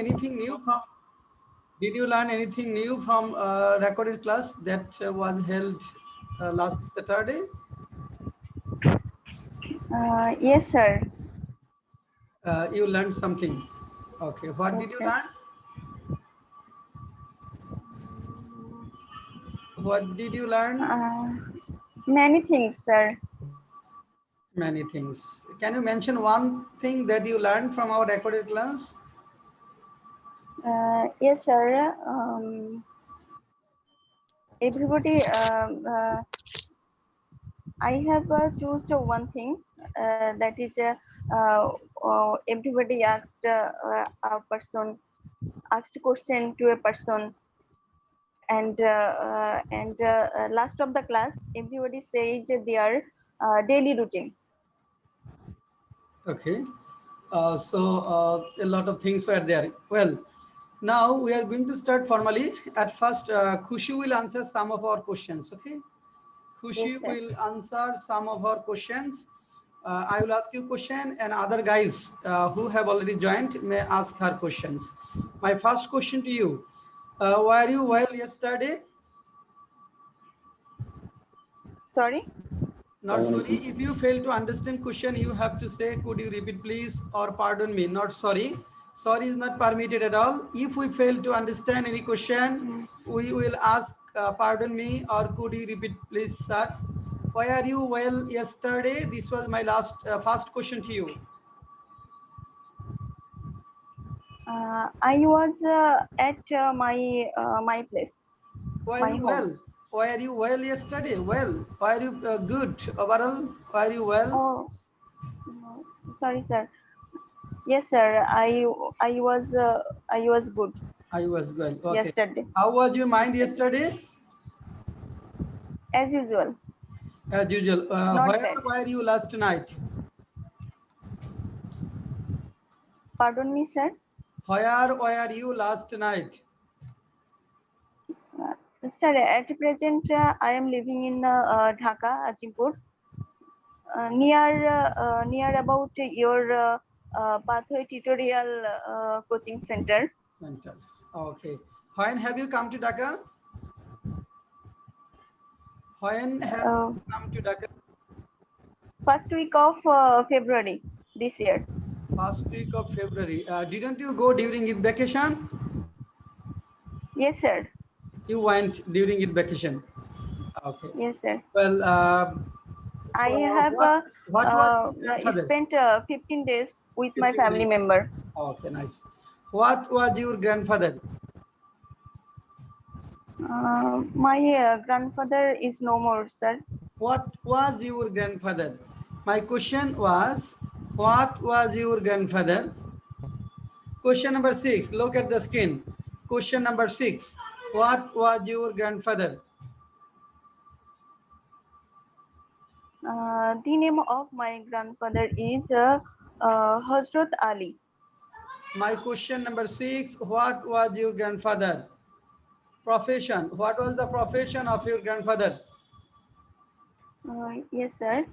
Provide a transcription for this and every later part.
anything new from? Did you learn anything new from recorded class that was held last Saturday? Yes, sir. You learned something. Okay. What Yes, did you sir. learn? What did you learn? Many things, sir. Many things. Can you mention one thing that you learned from our recorded class? Yes, sir. Everybody, I have chosen one thing that is everybody asked a person asked question to a person, and last of the class, everybody said their daily routine. Okay. A lot of things were there. Well, now we are going to start formally. At first, Khushi will answer some of our questions. Okay. Yes, Khushi sir. will answer some of our questions. I will ask you question, and other guys who have already joined may ask her questions. My first question to you: were you well yesterday? Sorry. Not sorry. If you fail to understand question, you have to say, could you repeat please, or pardon me. Not sorry. Sorry is not permitted at all. If we fail to understand any question, we will ask, pardon me, or could you repeat please, sir. Why are you well yesterday? This was my first question to you. I was at my place, Why are my you home. well? Why are you well yesterday? Well. Why are you good overall? Why are you well? Oh, no, sorry, sir. Yes, sir. I was good I was well. Okay. yesterday, How was your mind yesterday? as usual. As usual. Not Where bad. were you last night? Pardon me, sir. Where were you last night? Sir, at present, I am living in Dhaka, Ajimpur, near about your pathway tutorial coaching center. Center. Okay. When have you come to Dhaka? When have Uh, you come to Dhaka? First week of February this year. First week of February. Didn't you go during its vacation? Yes, sir. You went during its vacation. Okay. Yes, sir. Well, I have what was your grandfather? spent 15 days with my 15 family days. member. Okay, nice. What was your grandfather? My grandfather is no more, sir. What was your grandfather? My question was, what was your grandfather? Question number 6. Look at the screen. Question number 6. What was your grandfather? The name of my grandfather is Hazrat Ali. My question number 6. What was your grandfather? Profession. What was the profession of your grandfather? Yes, sir.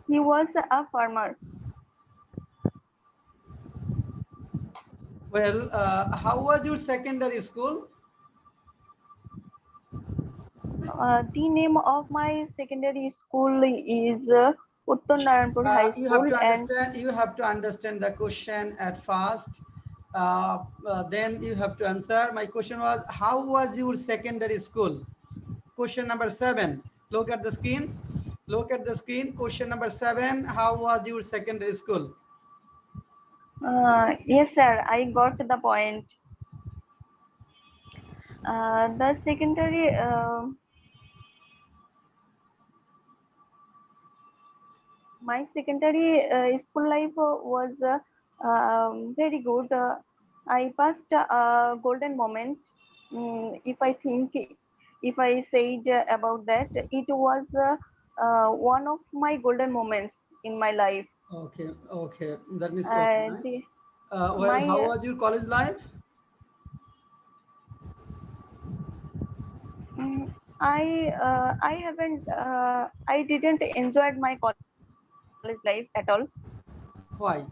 He was a farmer. Well, how was your secondary school? The name of my secondary school is Uttar Narayanpur High You have School, to and understand. You have to understand the question at first. Then you have to answer. My question was, how was your secondary school? Question number 7. Look at the screen. Look at the screen. Question number 7. How was your secondary school? yes, sir. I got the point. The secondary. My secondary school life was very good. I passed a golden moment. If I said about that, it was one of my golden moments in my life. Okay, okay. That means okay, Uh, nice. the, Well, my how was your college life? I haven't I didn't enjoy my college life at all. Why?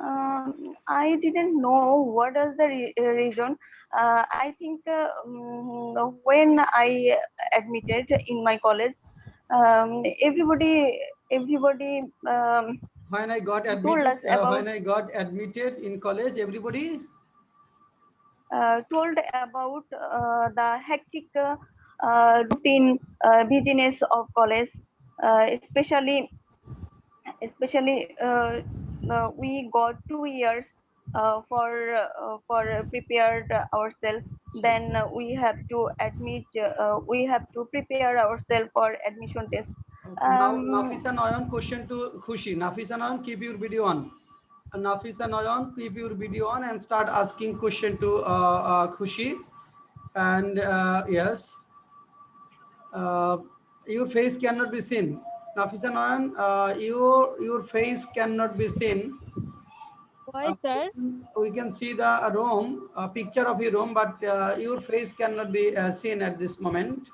I didn't know what is the reason. I think when I admitted in my college, everybody When I got told admitted, us about when I got admitted in college, everybody. told about the hectic routine busyness of college, especially we got 2 years for prepared ourselves. Sorry. Then we have to prepare ourselves for admission test. Okay. Now, Nafisa Nayan, question to Khushi. Nafisa Nayan, keep your video on. Nafisa Nayan, keep your video on and start asking question to Khushi. And yes, uh, your face cannot be seen. Nafisa Nayan, your face cannot be seen. Why, sir? We can see the room, a picture of your room, but your face cannot be seen at this moment.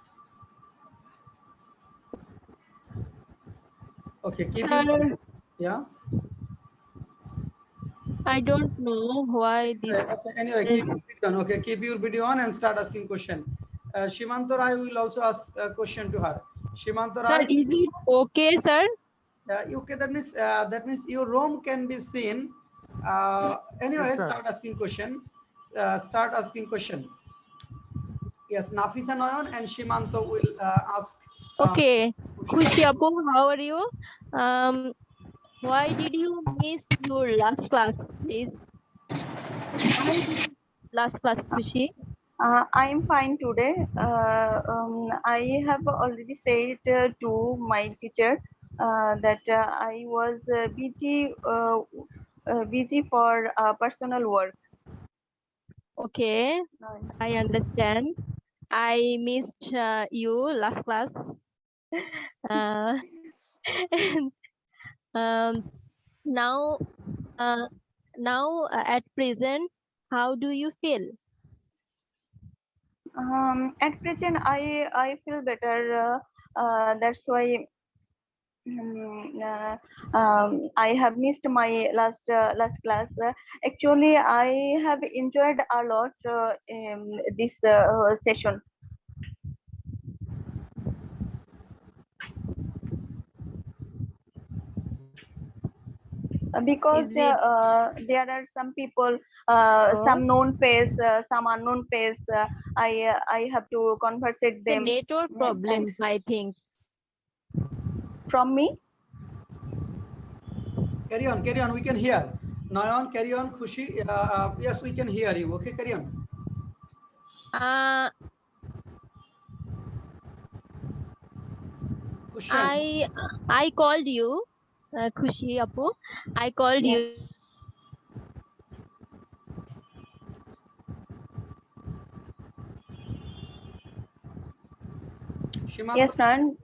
Okay, keep your, Sir, yeah. I don't know why this Okay, anyway, is. keep your video on. Okay, keep your video on and start asking question. Shimanto Rai will also ask a question to her. Shimanto Sir, Rai, is it okay, sir? okay, that means your room can be seen. Anyway, Yes, sir. start asking question. Start asking question. Yes, Nafisa Noyon and Shimanto will ask Okay. question. Khushi Apu, how are you? Um, why did you miss your last class, please? Why did you last class, Khushi? I am fine today. I have already said to my teacher that I was busy for personal work. Okay, I understand. I missed you last class. Uh, um, now, uh, at present, how do you feel? At present, I feel better. That's why I have missed my last class. Actually, I have enjoyed a lot this session because Is it there are some people, so? some known face, some unknown face. I have to conversate The them, network and problem, I think. from me. Carry on, carry on. We can hear. Noyon, carry on. Khushi, yes, we can hear you. Okay, carry on. Uh, Question. I called you, Khushi Apu. I called Yes, you. Shimanto, yes, Nan,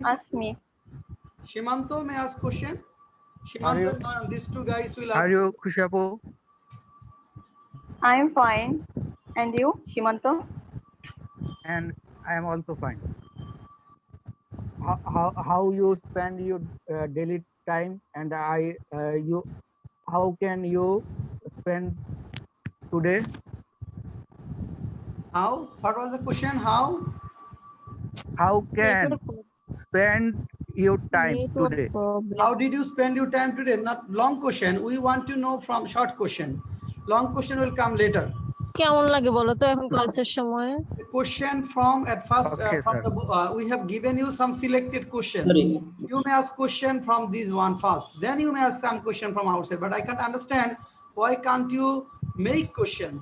ask me. Shimanto may ask question. Are Shimanto you and Noyon, these two guys will are ask. you Kushapo? I am fine, and you, Shimanto? And I am also fine. How you spend your daily time, and you how can you spend today? How? What was the question? How? How can Network pro- spend your time network today? How problem. did you spend your time today? Not long question. We want to know from short question. Long question will come later. কেমন লাগে বলো তো এখন ক্লাসের সময়? A question from at first Okay, from sir. the we have given you some selected questions. Sorry. You may ask question from this one first, then you may ask some question from outside, but I can't understand why can't you make questions,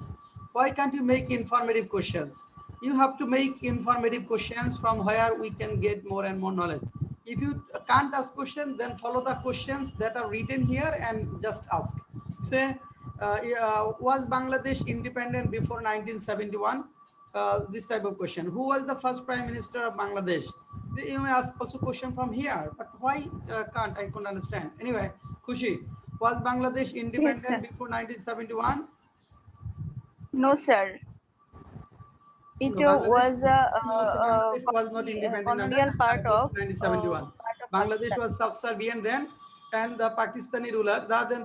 why can't you make informative questions? You have to make informative questions from where we can get more and more knowledge. If you can't ask questions, then follow the questions that are written here and just ask. Say was Bangladesh independent before 1971? This type of question. Who was the first prime minister of Bangladesh? You may ask also question from here, but why can't I couldn't understand. Anyway, Khushi, was Bangladesh Yes, independent sir. before 1971? No, sir. It No, Bangladesh. was No, so Bangladesh was not independent under colonial part of before 1971. part of Bangladesh Pakistan. was subservient then. and the Pakistani ruler, the then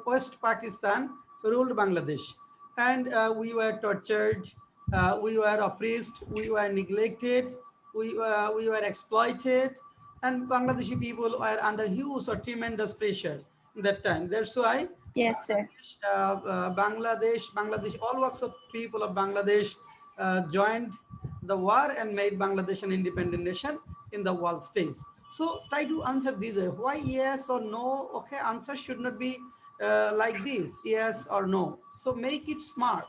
post Pakistan ruled Bangladesh, and we were tortured, we were oppressed, we were neglected, we were exploited, and Bangladeshi people were under huge or tremendous pressure in that time. That's why Yes, sir. Bangladesh, all walks of people of Bangladesh joined the war and made Bangladesh an independent nation in the world stage. So try to answer this way. Why yes or no? Okay, answer should not be like this, yes or no. So make it smart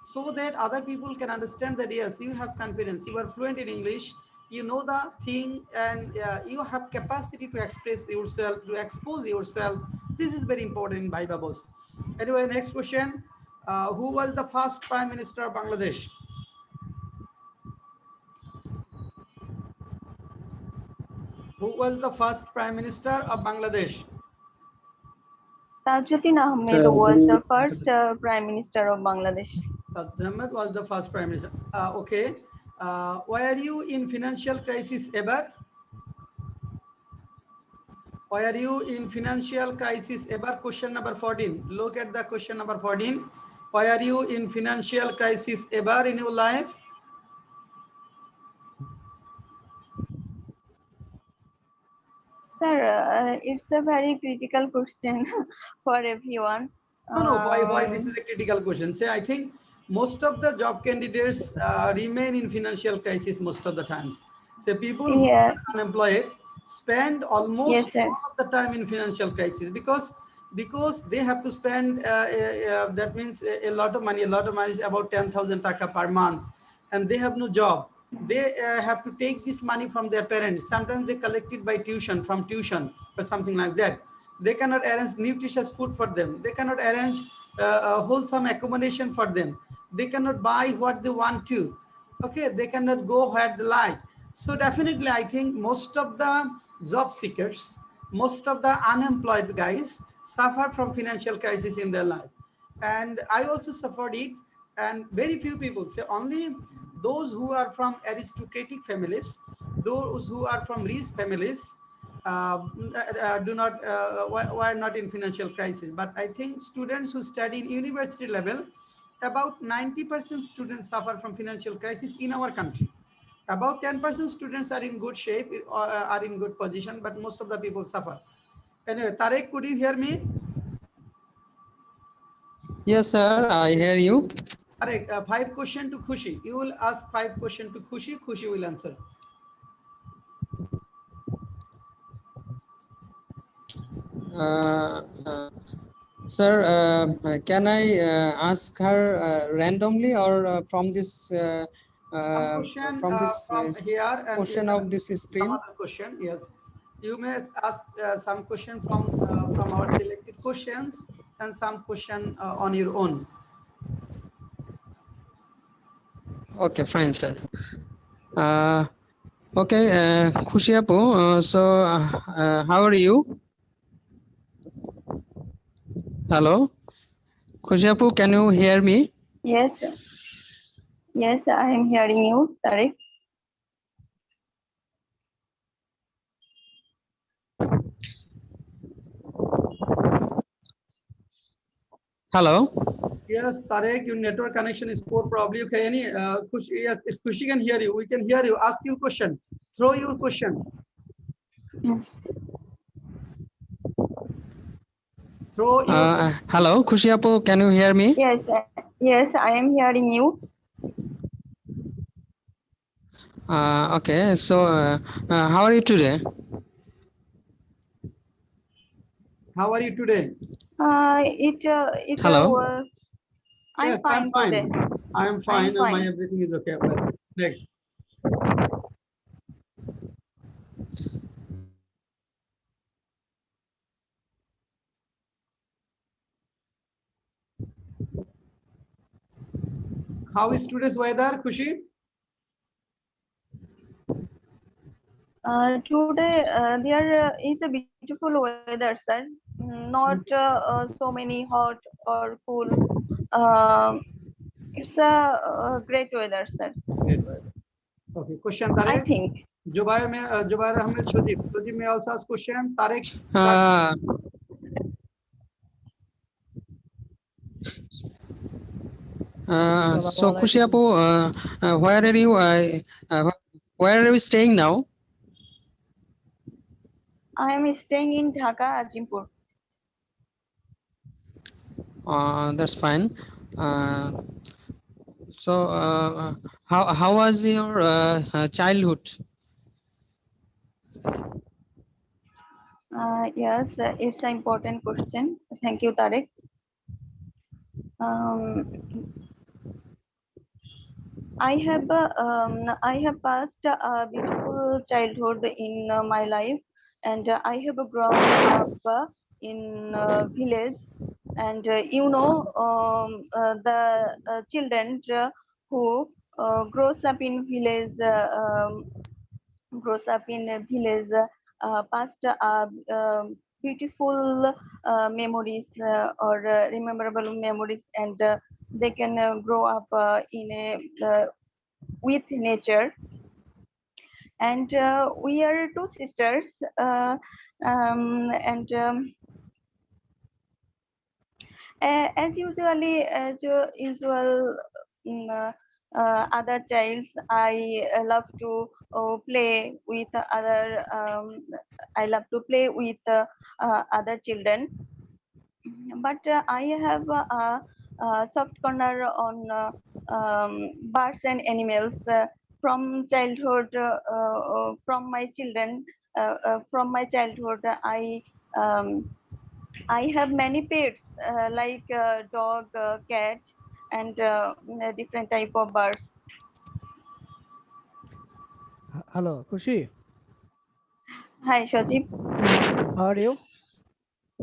so that other people can understand that yes, you have confidence, you are fluent in English, you know the thing, and you have capacity to express yourself, to expose yourself. This is very important in Bhai Babos. Anyway, next question. Who was the first Prime Minister of Bangladesh? Who was the first Prime Minister of Bangladesh? Tajuddin Ahmed Sir, was the who? first Prime Minister of Bangladesh. Ahmed was the first Prime Minister. Okay. Were you in financial crisis ever? Were you in financial crisis ever? Question number 14. Look at the question number 14. Were you in financial crisis ever in your life? Sir, it's a very critical question for everyone. No. Why this is a critical question? Say, I think most of the job candidates remain in financial crisis most of the times. So people who Yeah. are unemployed spend almost Yes, sir. all of the time in financial crisis because they have to spend that means a lot of money. A lot of money is about 10,000 taka per month, and they have no job. They have to take this money from their parents. Sometimes they collect it by tuition, from tuition or something like that. They cannot arrange nutritious food for them. They cannot arrange wholesome accommodation for them. They cannot buy what they want to. Okay, they cannot go where they like. So definitely, I think most of the job seekers, most of the unemployed guys suffer from financial crisis in their life. And I also suffered it. And very few people say, only those who are from aristocratic families, those who are from rich families, do not were not in financial crisis. But I think students who study in university level, about 90% students suffer from financial crisis in our country. About 10% students are in good shape, are in good position, but most of the people suffer. Anyway, Tarek, could you hear me? Yes, sir, I hear you. Tarek, 5 questions to Khushi. You will ask 5 questions to Khushi. Khushi will answer. Uh, uh, Sir, can I ask her randomly or Some question from this from here and you portion can of this some screen? other question. Yes, you may ask some question from our selected questions and some question on your own. Okay, fine, sir. Uh, okay, Khushi Apu, how are you? Hello, Khushi Apu, can you hear me? Yes, sir. Yes, I am hearing you, Tariq. Hello. Yes, Tarek, your network connection is poor. Probably okay. Khushi, yes, if Khushi can hear you, we can hear you. Ask your question. Throw your question. Throw your. Hello, Khushi Apu, can you hear me? Yes, yes, I am hearing you. Okay, how are you today? How are you today? Hello. Was. I'm Yes, I'm fine today. fine. I'm I'm fine, and my fine. everything is okay. Well, next. How is today's weather, Khushi? Today there is a beautiful weather, sir. Not so many hot or cool. Um it's a great weather, sir. Great weather. Okay, question, I Tarek. think. Jubair Ahmed Shojib. Shojib may also ask question. Tarek. Uh, so Khushi Apu, where are you? Where are you staying now? I am staying in Dhaka, Ajimpur. That's fine. So how was your childhood? Yes, it's an important question. Thank you, Tarek. I have passed a beautiful childhood in my life, and I have grown up in village. And the children who grows up in village past beautiful memories or rememberable memories, and they can grow up in a with nature. And we are two sisters, and as usual, other childs, I love to play with other. I love to play with other children, but I have a soft corner on birds and animals from childhood. From my children, from my childhood, um, I have many pets like dog, cat, and different type of birds. Hello, Kushi. Hi, Shajib. How are you?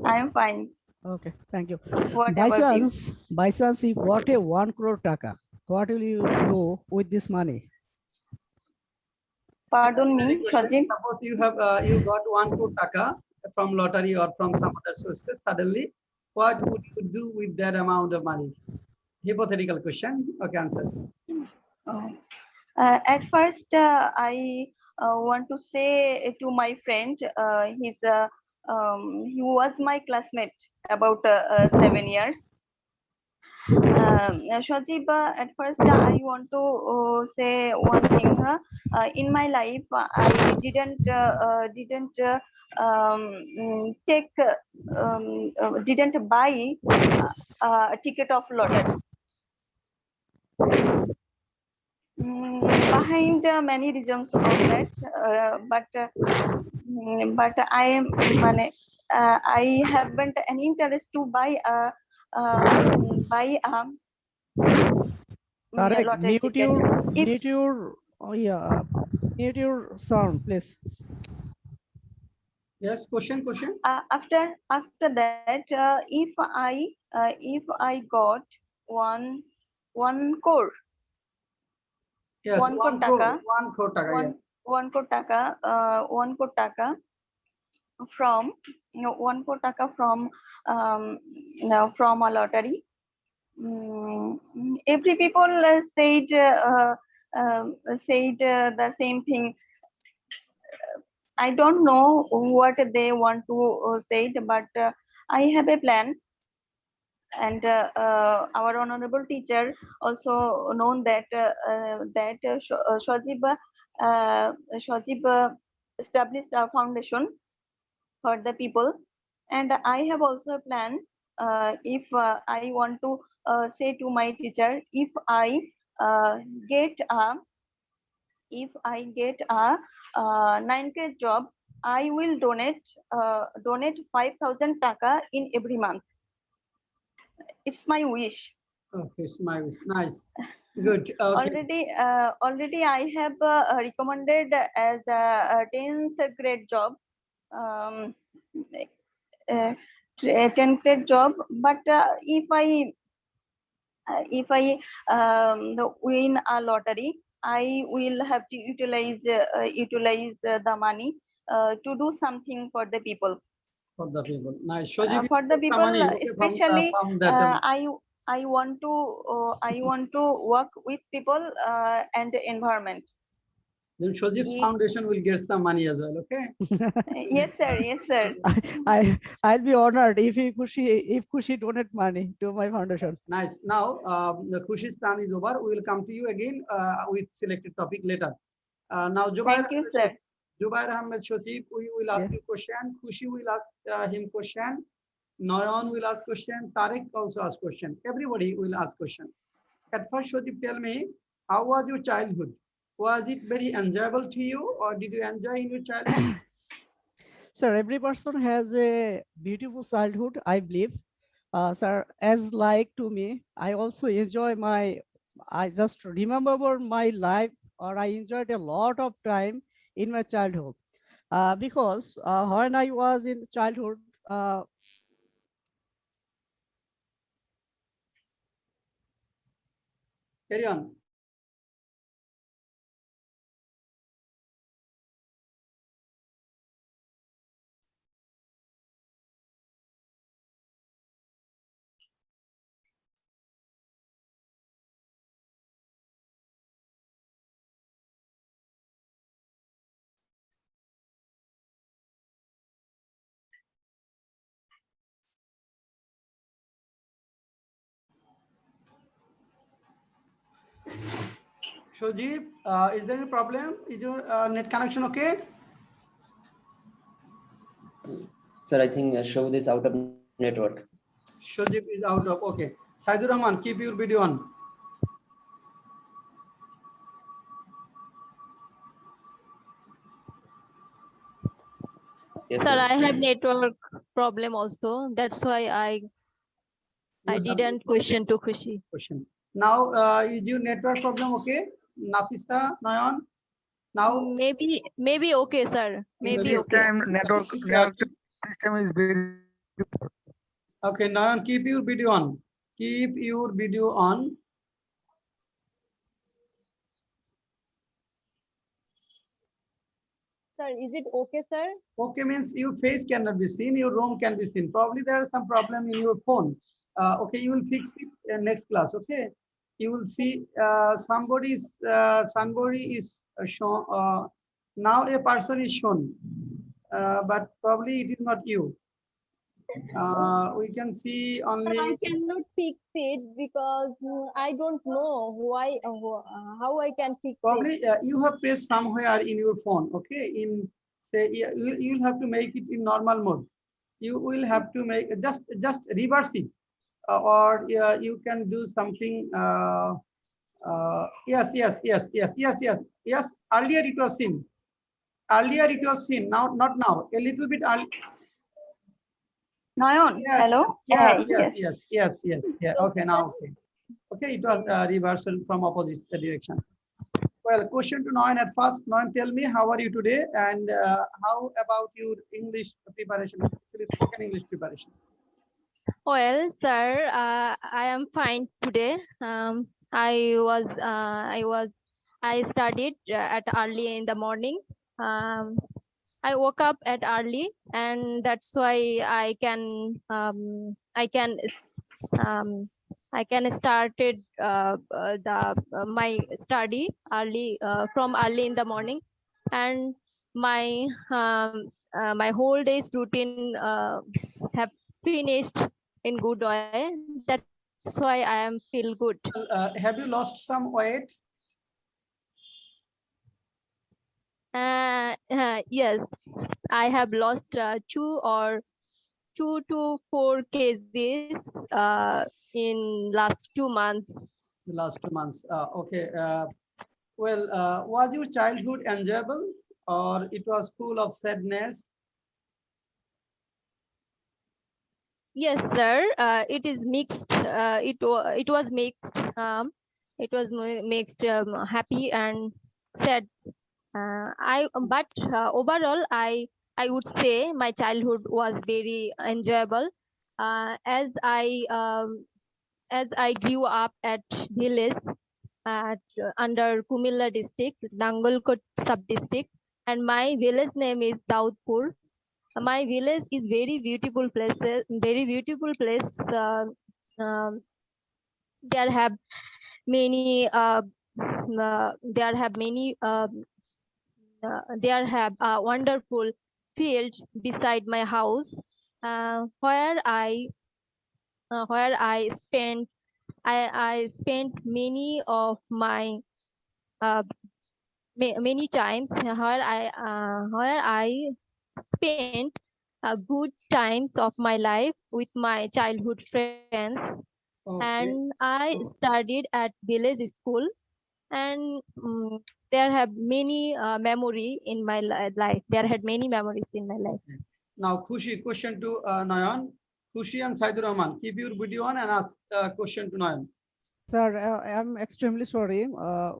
I am fine. Okay, thank you. What about you? By chance, you got a 1 crore taka. What will you do with this money? Pardon Any me, question? Shajib. Suppose you have you got 1 crore taka from lottery or from some other sources suddenly, what would you do with that amount of money? Hypothetical question. Okay, answer. Oh. At first, I want to say to my friend, he was my classmate about 7 years. Shajib, at first I want to say one thing. In my life, I didn't buy a ticket of lottery. Behind many reasons of that, but I haven't any interest to buy a Tarek, lottery ticket. If mute your sound, please. Yes, question. after that, if I got one crore, Yes, 1 crore 1 taka, crore, 1 crore taka. Yeah. 1 crore taka from 1 crore taka from a lottery. Every people said the same thing. I don't know what they want to say, but I have a plan, and our honorable teacher also known that Shajib established a foundation for the people, and I have also a plan. If I want to say to my teacher, uh, get a get a 9K job, I will donate 5,000 taka in every month. It's my wish. Okay, it's my wish. Nice. Good. Okay. Already I have recommended as a 10th grade job, um, 10th grade job. But if I win a lottery, I will have to utilize the money to do something for the people. For the people. Nice. Shojib, For the people, money, okay, especially from that. I want to work with people and environment. Then Shojib's Ye- foundation will get some money as well. Okay. Yes, sir. Yes, sir. I'll be honored if Kushi donate money to my foundation. Nice. Now the Khushi's turn is over. We will come to you again with selected topic later. Now Jubair Thank you, sir. Ahmed Shotib, we will ask Yeah. you question. Khushi will ask him question. Noyon will ask question. Tarek also ask question. Everybody will ask question. At first, Shotib, tell me, how was your childhood? Was it very enjoyable to you, or did you enjoy in your childhood? Sir, every person has a beautiful childhood, I believe. Sir, as like to me, I also enjoy I just remember my life, or I enjoyed a lot of time in my childhood. Because when I was in childhood, Carry on. Shojib, is there any problem? Is your net connection okay? Sir, I think Shobhit is out of network. Shojib is out of, okay. Saidur Rahman, keep your video on. Yes, Sir, sir. I have network problem also. That's why I You have didn't question to Khushi. question. Now, is your network problem okay? Nafisa, Nayan? Now, Maybe okay, sir. Maybe This okay. time network system is very okay, Nayan, keep your video on. Keep your video on. Sir, is it okay, sir? Okay means your face cannot be seen, your room can be seen. Probably there is some problem in your phone. Okay, you will fix it in next class. Okay, you will see somebody is shown. Now a person is shown, but probably it is not you. We can see Sir, I only. cannot fix it because I don't know why, how I can fix it. Probably you have pressed somewhere in your phone. Okay, in say you will have to make it in normal mode. You will have to make just reverse it, or you can do something. Yes. Earlier it was seen. Earlier it was seen. Now not now. A little bit early. Noyon, Yes. hello. Yes. Yeah. Okay. Now okay. Okay. It was reversal from opposite direction. Well, question to Noyan at first. Noyan, tell me, how are you today, and how about your English preparation, especially spoken English preparation? Well, sir, I am fine today. I studied at early in the morning. Um, I woke up at early, and that's why um, I can started the my study early from early in the morning, and my my whole day's routine have finished in good way. That's why I am feel good. Have you lost some weight? Yes, I have lost 2 to 4 kgs in last 2 months. The last 2 months. Okay. Well, was your childhood enjoyable, or it was full of sadness? Yes, sir. It is mixed. It was mixed. Mixed, happy and sad. I but overall, I would say my childhood was very enjoyable. As I grew up at village at under Kumilla district, Nangalkot sub district, and my village name is Daudpur. My village is very beautiful places, very beautiful place. Um, there have many there have many there have a wonderful field beside my house, where I spent I spent many of my uh, many times where I spent good times of my life with my childhood friends, Okay. and I studied at village school, and there have many memory in my life. There had many memories in my life. Now, Khushi, question to Nayan. Khushi and Saidur Rahman, keep your video on and ask question to Nayan. Sir, I'm extremely sorry.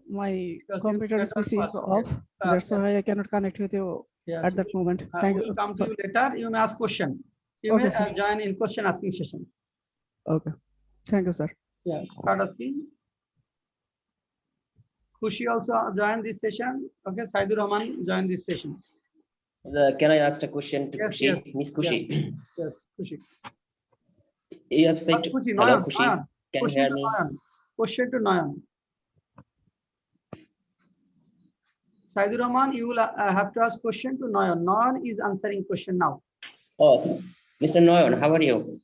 My Because you computer get PC is first, off. okay. That's Yes, why I cannot connect with you yes. at that moment. Thank We'll you. come to Sorry. you later. You may ask question. You Okay, may sir. join in question asking session. Okay. Thank you, sir. Yes, start asking. Khushi also join this session. Okay, Saidur Rahman join this session. Can I ask a question to Yes, Kushi? yes, Miss Kushi? Yes, Khushi. You have said, Khushi, hello Nayan, Kushi, Nayan. can you Question hear to me? Nayan. Question to Nayan. Saidur Rahman, you will have to ask question to Nayan. Nayan is answering question now. Oh, Mr. Noyon, how are you?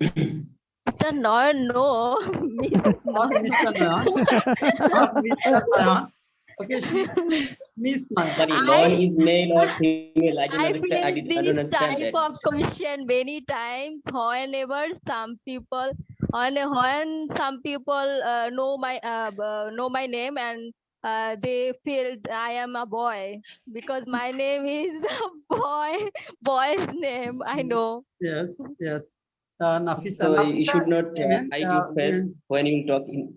Mr. No, Miss Not Noyan. Mr. Nayan. Not Mr. Nayan. Okay, she Miss Nayan. Sorry, I Noyon is male or female? I don't I understand. feel I don't this understand type that. of question many times whenever some people when some people know my name, and they feel I am a boy because my name is a boy's name. I know. Yes, yes. Nafisa, So you Nafisa should is not female. hide your face when you talk in.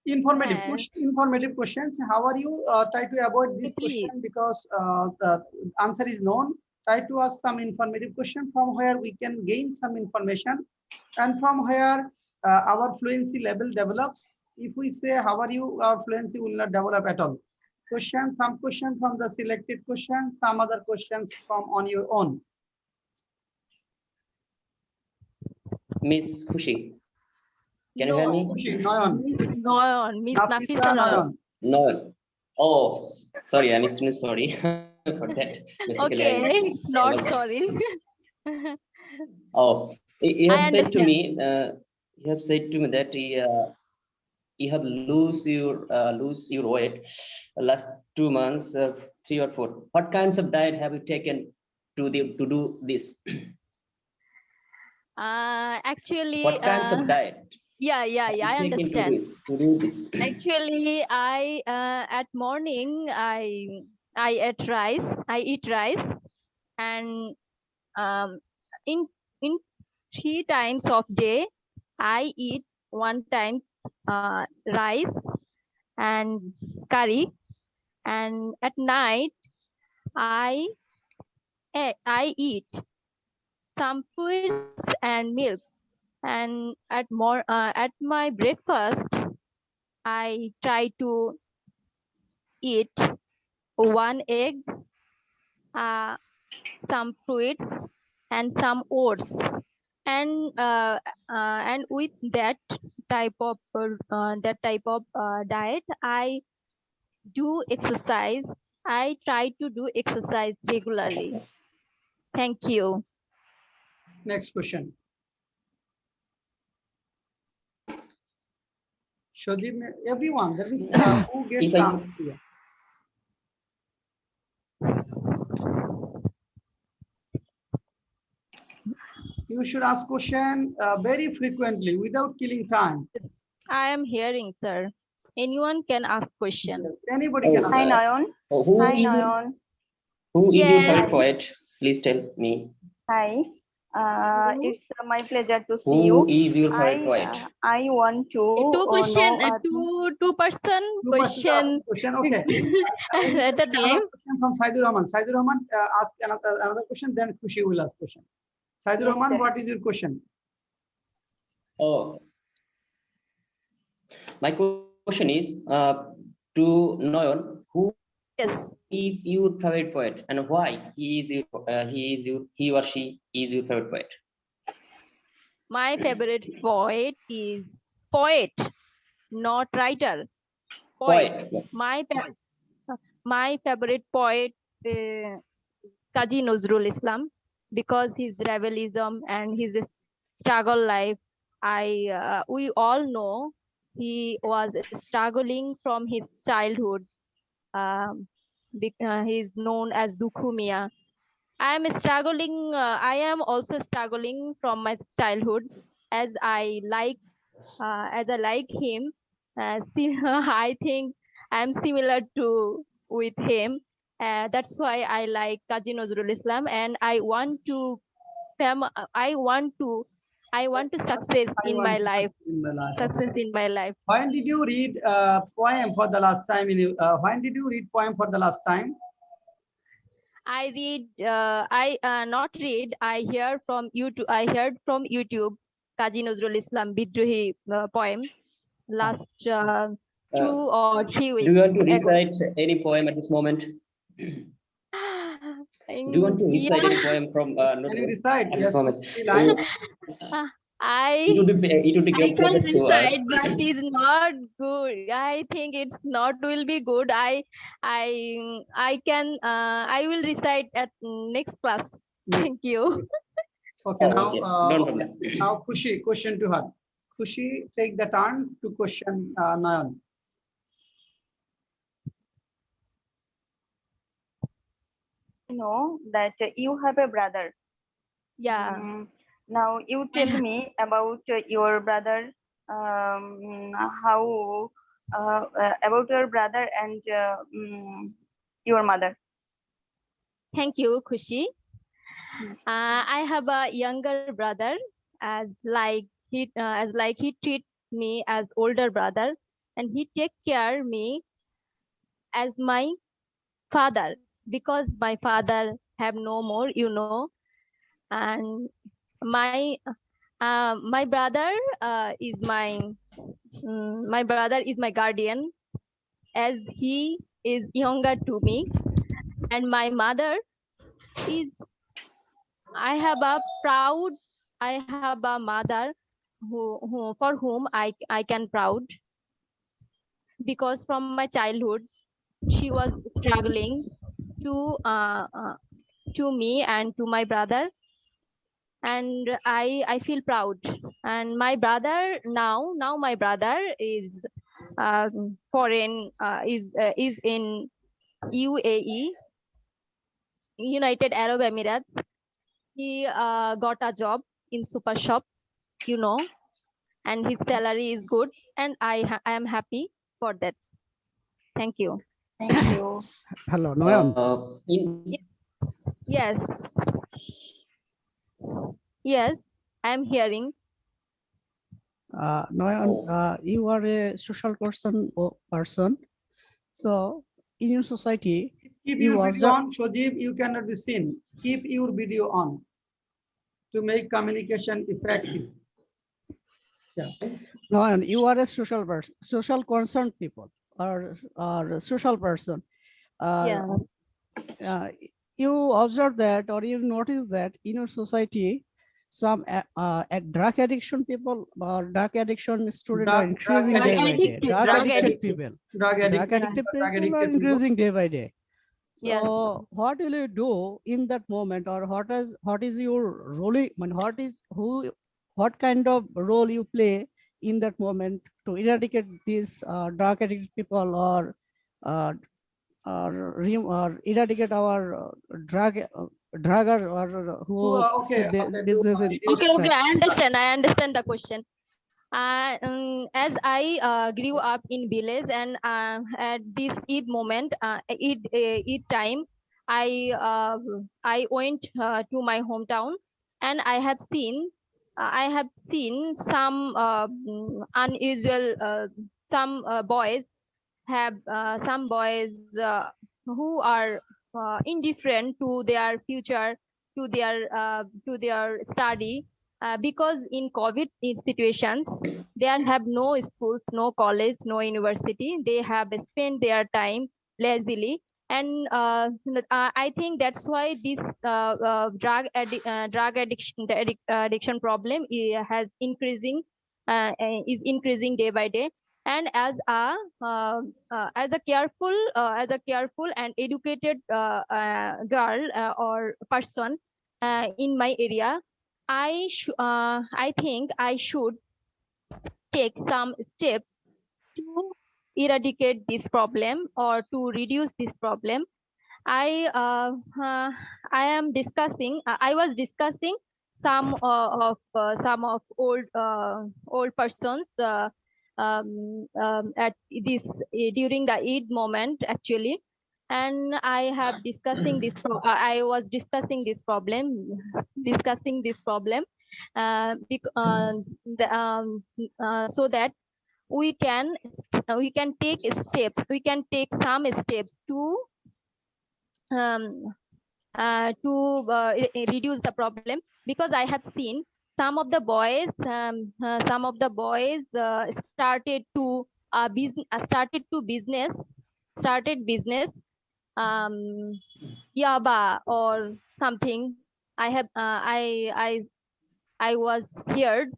Yeah, Informative questions. How are you? Try to avoid this please. question because the answer is known. Try to ask some informative question from where we can gain some information, and from where our fluency level develops. If we say how are you, our fluency will not develop at all. Some question from the selected question, some other questions from on your own. Miss Kushi, can you hear No, me? Khushi, Nayan, Miss Noyon, Miss Nafisa, Nafisa Noyon. Nayan. No. Oh, sorry, I'm extremely sorry for that. Basically, Okay, I not was. sorry. Oh, you have I said to understand. me. You have said to me that you have lose your weight last 2 months, 3 or 4. What kinds of diet have you taken to do this? Actually, What kinds of diet yeah, have you I taken understand. to do this? Actually, I at morning I eat rice, and um, in in 3 times of day I eat one time rice and curry, and at night I eat some fruits and milk, and at my breakfast I try to eat one egg, uh, some fruits, and some oats, and with that type of diet I do exercise. I try to do exercise regularly. Thank you. Next question. Shodeep, everyone, that means who gets If I chance here. You should ask question very frequently without killing time. I am hearing, sir. Anyone can ask question. Yes, anybody can oh, ask. Hi, Nayon. who Hi, is your Nayon. Yes. favorite poet? Please tell me. Hi. Who? It's my pleasure to see Who you. is your favorite poet? I want to Two question, know. two person Two persons are question asking question. Okay. We will at a take another time. question from Saidur Rahman. Saidur Rahman ask another question, then Khushi will ask question. Saidur Yes, Rahman, sir. what is your question? Oh, my question is to Noyon, who Yes. is your favorite poet and why he or she is your favorite poet? My favorite poet is poet, not writer. Poet. Poet. My my favorite poet, Kazi Nazrul Islam, because his rebellism and his struggle life. We all know he was struggling from his childhood. Um, he is known as Dukhumia. I am struggling. I am also struggling from my childhood, as I like him. I think I am similar to with him. That's why I like Kazi Nazrul Islam, and fam- I want to, I want to success I in want my to life. in my life. Success in my life. When did you read poem for the last time? When did you read poem for the last time? I read. I not read. I hear from YouTube. I heard from YouTube Kazi Nazrul Islam Bidrohi poem last Uh, 2 or 3 weeks do you want to ago. recite any poem at this moment? Do you want to recite any Yeah, poem from Can you Nuzul recite? at this Yes, moment? 2 lines. I It would be I great can pleasure to us. recite, but it's not good. I think it's not will be good. I can I will recite at next class. Thank you. Okay, Oh, now okay, no okay. problem. Now Khushi, question to her. Khushi, take the turn to question Nayan. Know that you have a brother. Yeah. Now you tell me about your brother. How about your brother and your mother? Thank you, Kushi. I have a younger brother, as like he treat me as older brother, and he take care me as my father, because my father have no more, and my brother my brother is my guardian, as he is younger to me, and my mother is, I have a proud, I have a mother who for whom I can proud, because from my childhood she was struggling to uh, uh, to me and to my brother, and I feel proud. And my brother now my brother is foreign, is in UAE, United Arab Emirates. He got a job in super shop, you know, and his salary is good, and I am happy for that. Thank you. Thank you. Hello, Noyan. In Ye- Yes, yes, I am hearing. Noyan, oh, you are a social person. So in your society, Keep your you video observe. on, Shojib, you cannot be seen. Keep your video on to make communication effective. Yeah. No, and you are a social person, social concerned people, or social person. Uh, Yeah. uh, you observe that, or you notice that in your society, some drug addiction people or drug addiction students are Drug increasing Drug day by addicted, day. addicted, Drug drug addicted addicted. people, drug drug addicted Yeah. people, addicted drug people are addicted people. increasing day by day. Yes. So what will you do in that moment, or what is your role? I mean, what kind of role you play in that moment to eradicate these drug addicted people, uh, or eradicate our drugger, or who Okay, see okay, to business in reduce. Okay, that. I understand. I understand the question. As I grew up in village, and at this Eid moment, Eid time, I went to my hometown, and I have seen some unusual, some boys who are indifferent to their future, to their study, because in COVID situations there have no schools, no college, no university. They have spent their time lazily, and I think that's why this drug addiction problem has increasing, is increasing day by day. and as a careful and educated girl or person in my area, I think I should take some steps to eradicate this problem or to reduce this problem. I I am discussing. I was discussing some of old persons at this during the Eid moment actually, and I have discussing this. I was discussing this problem, so that we can take some steps um, to reduce the problem, because I have seen some of the boys started business, um, yaba or something. I have I was heard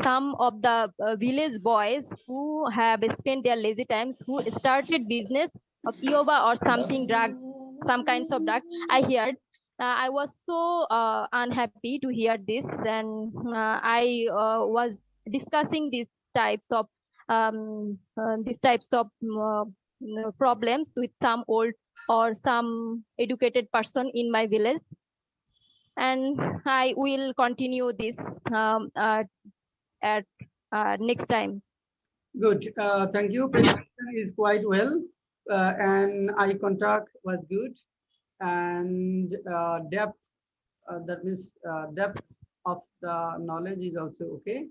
some of the village boys who have spent their lazy times, who started business of yoba or something drug, some kinds of drug. I heard. I was so unhappy to hear this, and I was discussing these types of problems with some old or some educated person in my village, and I will continue this at next time. Good. Thank you. Presentation is quite well, and eye contact was good, and depth. That means depth of the knowledge is also okay.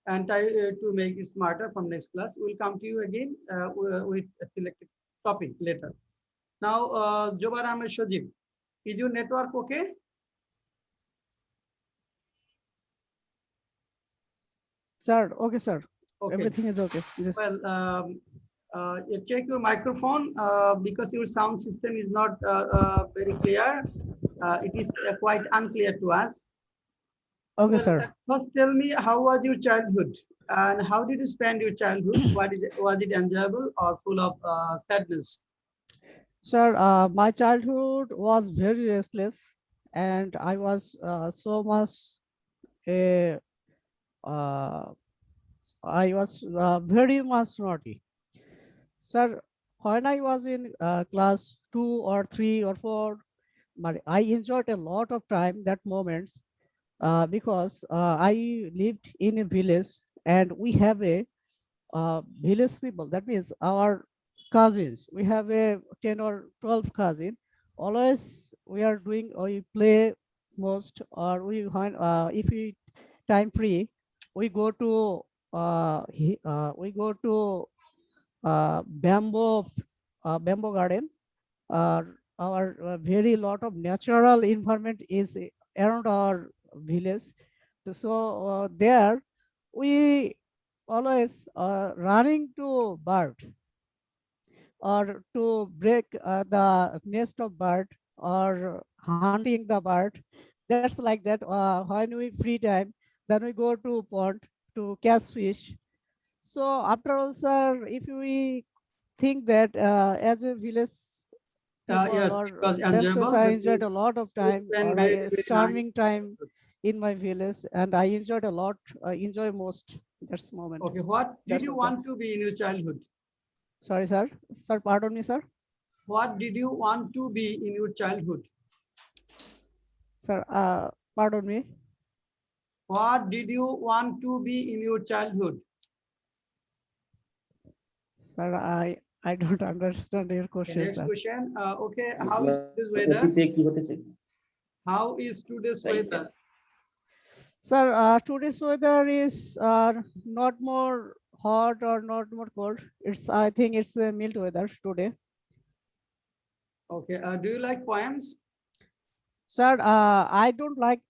And to make it smarter from next class, we'll come to you again with a selected topic later. Now, Jobar Ahmed Shojib, is your network okay? Sir, okay, sir. Okay. Everything is okay. Just Well, you check your microphone because your sound system is not very clear. It is quite unclear to us. okay, Well, sir. first tell me, how was your childhood and how did you spend your childhood? Was it enjoyable or full of sadness? Sir, my childhood was very restless, and I was so much a I was very much naughty. Sir, when I was in class 2 or 3 or 4, I enjoyed a lot of time that moments because I lived in a village and we have a village people. That means our cousins. We have a 10 or 12 cousin. Always we play most, or if we time free, we go to bamboo garden. Our very lot of natural environment is around our village. So there we always running to bird or to break the nest of bird or hunting the bird. That's like that. When we free time, then we go to pond to catch fish. So after all, sir, if we think that as a village people, Yes, it or was that's just enjoyable. I That enjoyed means a lot of you time, spend or very, a very nice. charming time in my village, and I enjoyed a lot. I enjoy most that's moment. Okay, what did That's you all, sir. want to be in your childhood? Sorry, sir. Sir, pardon me, sir. What did you want to be in your childhood? Sir, pardon me. What did you want to be in your childhood? Sir, I don't understand your Okay, question, next sir. question. Okay, how is today's weather? How is today's weather? Sir, today's weather is not more hot or not more cold. I think it's a mild weather today. Okay, do you like poems? Sir, I don't like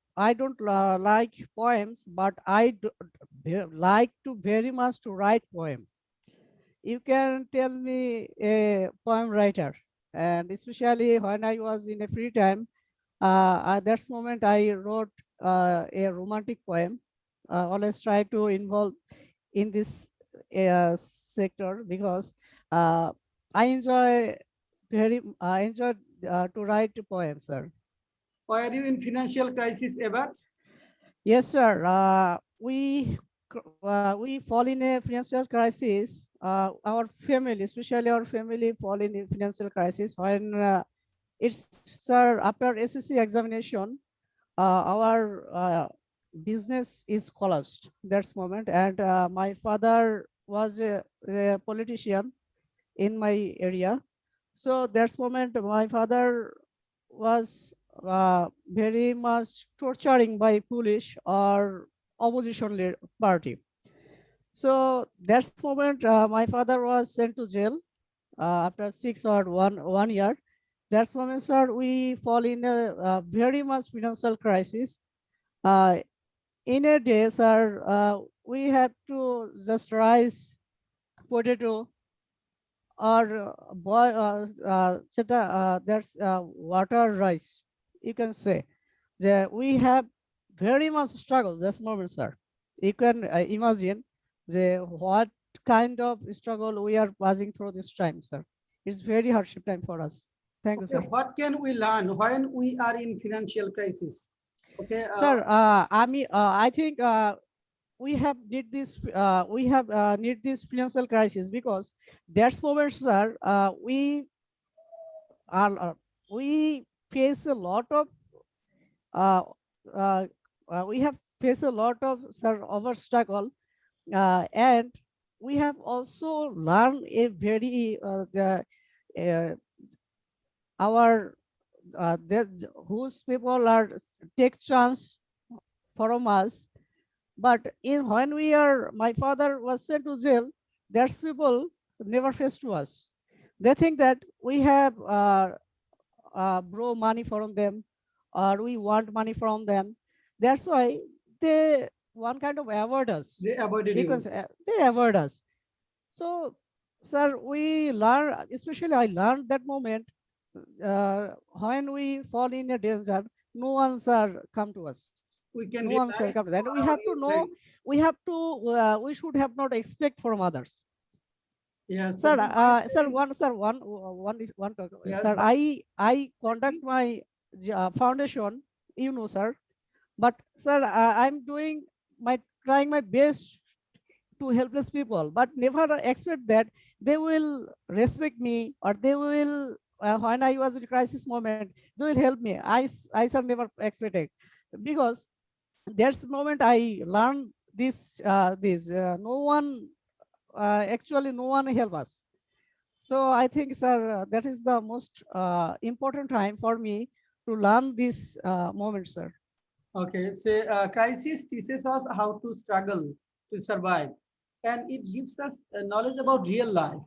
poems, but like to very much to write poem. You can tell me a poem writer, and especially when I was in a free time, at that moment I wrote a romantic poem. Always try to involve in this sector because uh, I enjoy I enjoy to write poems, sir. Were you in financial crisis ever? Yes, sir. We fall in a financial crisis. Our family, especially our family, fall in a financial crisis when it's sir after SSC examination, our business is collapsed. That's moment, and my father was a politician in my area. So that's moment my father was very much torturing by police or opposition party. So that's moment my father was sent to jail after 6 or 1 year. That's moment, sir, we fall in a very much financial crisis. Uh, in a day, sir, we have to just rice, potato, or there's water rice. You can say that we have very much struggle this moment, sir. You can imagine what kind of struggle we are passing through this time, sir. It's very hardship time for us. Thank you, Okay, sir. what can we learn when we are in financial crisis? Okay, Sir, I think we have need this financial crisis because that's moment, sir. We face a lot of uh, uh, we have faced a lot of sir over struggle, and we have also learned a very uh, our whose people are take chance from us. But in when we are, my father was sent to jail. There's people never face to us. They think that we have borrow money from them, or we want money from them. That's why they one kind of avoid us. they avoided You can you. say they avoid us. So, sir, we learn, especially I learned that moment when we fall in a danger, no one sir come to us. We No can one sir realize come to us. for And we our have to real know, friends. we should have not expect from others. Yes, Sir, but my sir, friend, one talk. yes, Sir, but I conduct see, my foundation, sir. But sir, I'm doing my trying my best to helpless people, but never expect that they will respect me or they will when I was in crisis moment, they will help me. I sir never expected because that's moment I learned this no one actually no one help us. So I think, sir, that is the most important time for me to learn this moment, sir. okay, say crisis teaches us how to struggle to survive, and it gives us knowledge about real life.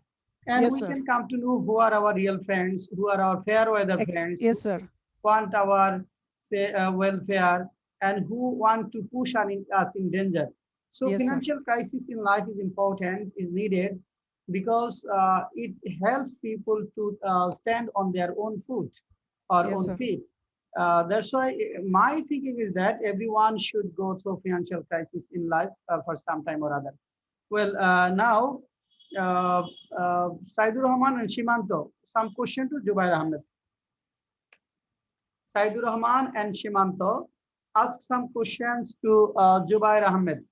And Yes, we sir. can come to know who are our real friends, who are our fair weather friends, who Yes, sir. want our say welfare, and who want to push us in danger. So Yes, sir. financial crisis in life is important, is needed because it helps people to stand on their own foot or Yes, own sir. feet. That's why my thinking is that everyone should go through financial crisis in life for some time or other. Well, now, uh, Saidur Rahman and Shimanto, some question to Jubair Ahmed. Saidur Rahman and Shimanto ask some questions to Jubair Ahmed.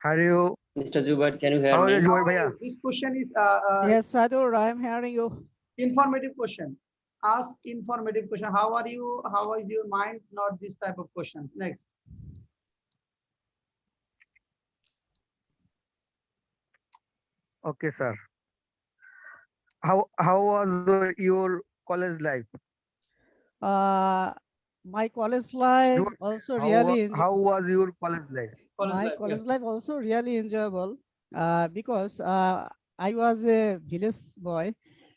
Are you? Mr. Zubair, can you hear How are you, me? Joy How are Bhaiya? you? This question is Yes, Sadur, I am hearing you. informative question. Ask informative question. How are you? How is your mind? Not this type of questions. Next. Okay, sir. How was your college life? Uh, my college life Joy, also really how was your college life? College my life. college Yes. life also really enjoyable because I was a village boy.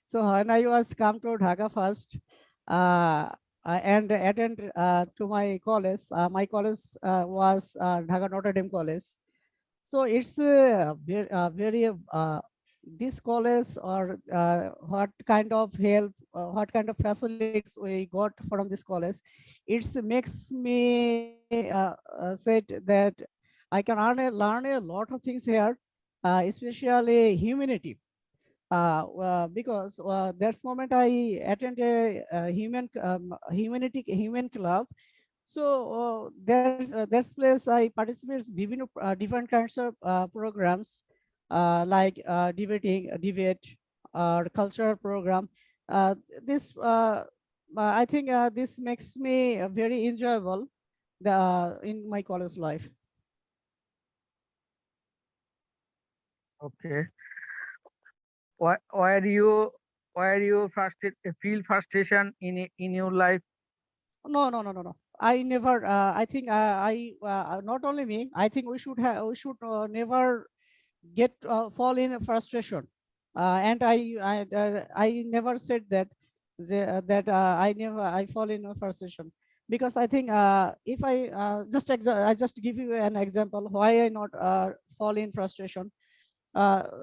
So when I was come to Dhaka first and attend to my college was Dhaka Notre Dame College. So it's very this college or what kind of help, what kind of facilities we got from this college, it makes me said that I can learn a lot of things here, especially humanity. Because that's moment I attend a human club. So that's place I participate different kinds of programs, like debate or cultural program. This I think this makes me very enjoyable in my college life. Okay. Why you feel frustration in your life? No. I never. I think not only me. I think we should never get fall in frustration. And I never said that I fall in a frustration, because I think if I I just give you an example why I not fall in frustration.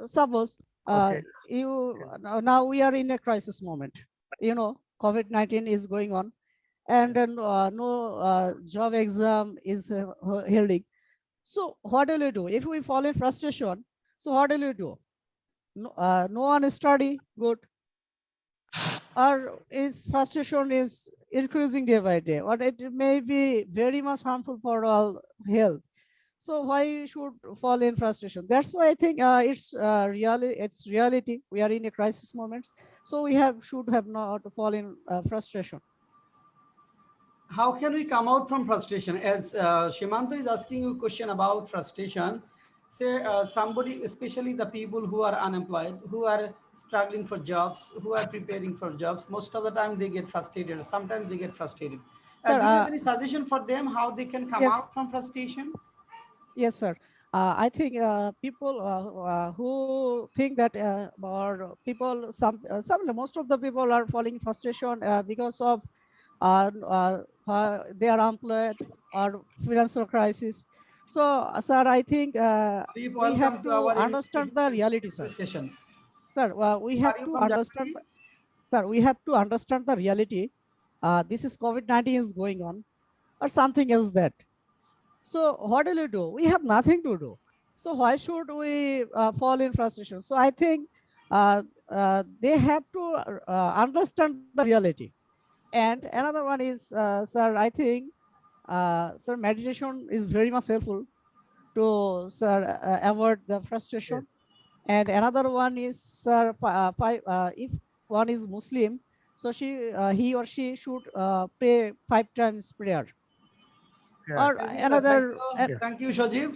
Suppose Okay. you now we are in a crisis moment. COVID-19 is going on, and then no job exam is holding. So what will you do if we fall in frustration? So what will you do? No one study good, or is frustration is increasing day by day, or it may be very much harmful for all health. So why should fall in frustration? That's why I think it's reality. We are in a crisis moment, so we should have not fall in frustration. How can we come out from frustration? As Shimanto is asking you a question about frustration, say somebody, especially the people who are unemployed, who are struggling for jobs, who are preparing for jobs, most of the time they get frustrated. Sometimes they get frustrated. Sir, Do you have any suggestion for them how they can come yes. out from frustration? Yes, sir. I think people who think that, or people, most of the people are falling frustration because of they are unemployed or financial crisis. So, sir, I think Please we have welcome to to our understand the reality, sir. English session. Sir, we have Are you to from understand. Germany? Sir, we have to understand the reality. This is COVID-19 is going on, or something else that. So what will you do? We have nothing to do. So why should we fall in frustration? So I think they have to understand the reality. And another one is, sir, I think, sir, meditation is very much helpful to, sir, avoid the Yes. frustration. And another one is, sir, if one is Muslim, so he or she should pray 5 times prayer. Yes. Or another, Yes. Thank you, Shojib.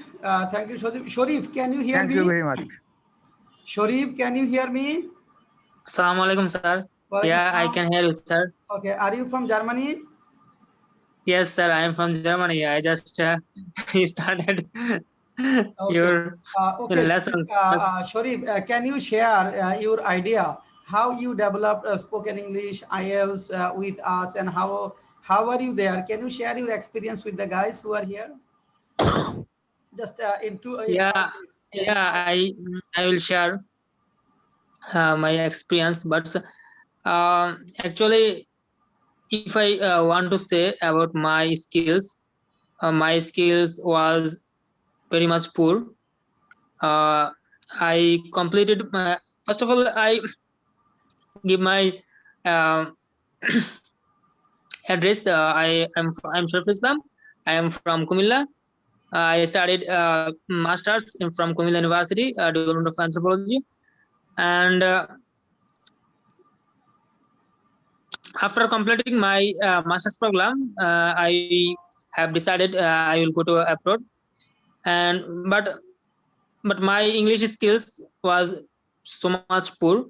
Thank you, Shojib. Sharif, can you hear Thank you me? very much. Sharif, can you hear me? Assalamu alaikum, sir. Walaikum Yeah, I salam. can hear you, sir. Okay, are you from Germany? Yes, sir. I am from Germany. I just started Okay. your Okay, Sharif, lesson. Sharif, can you share your idea how you developed spoken English IELTS with us, and how are you there? Can you share your experience with the guys who are here? Just in Yeah, 5 minutes. Yeah, in yeah. 5 minutes. I will share my experience, but actually, if I want to say about my skills was very much poor. I completed first of all, I give my uh, address. I'm Sharif Islam. I am from Kumilla. I studied masters from Kumilla University, Department of Anthropology, and after completing my master's program, I have decided I will go to abroad. And but my English skills was so much poor.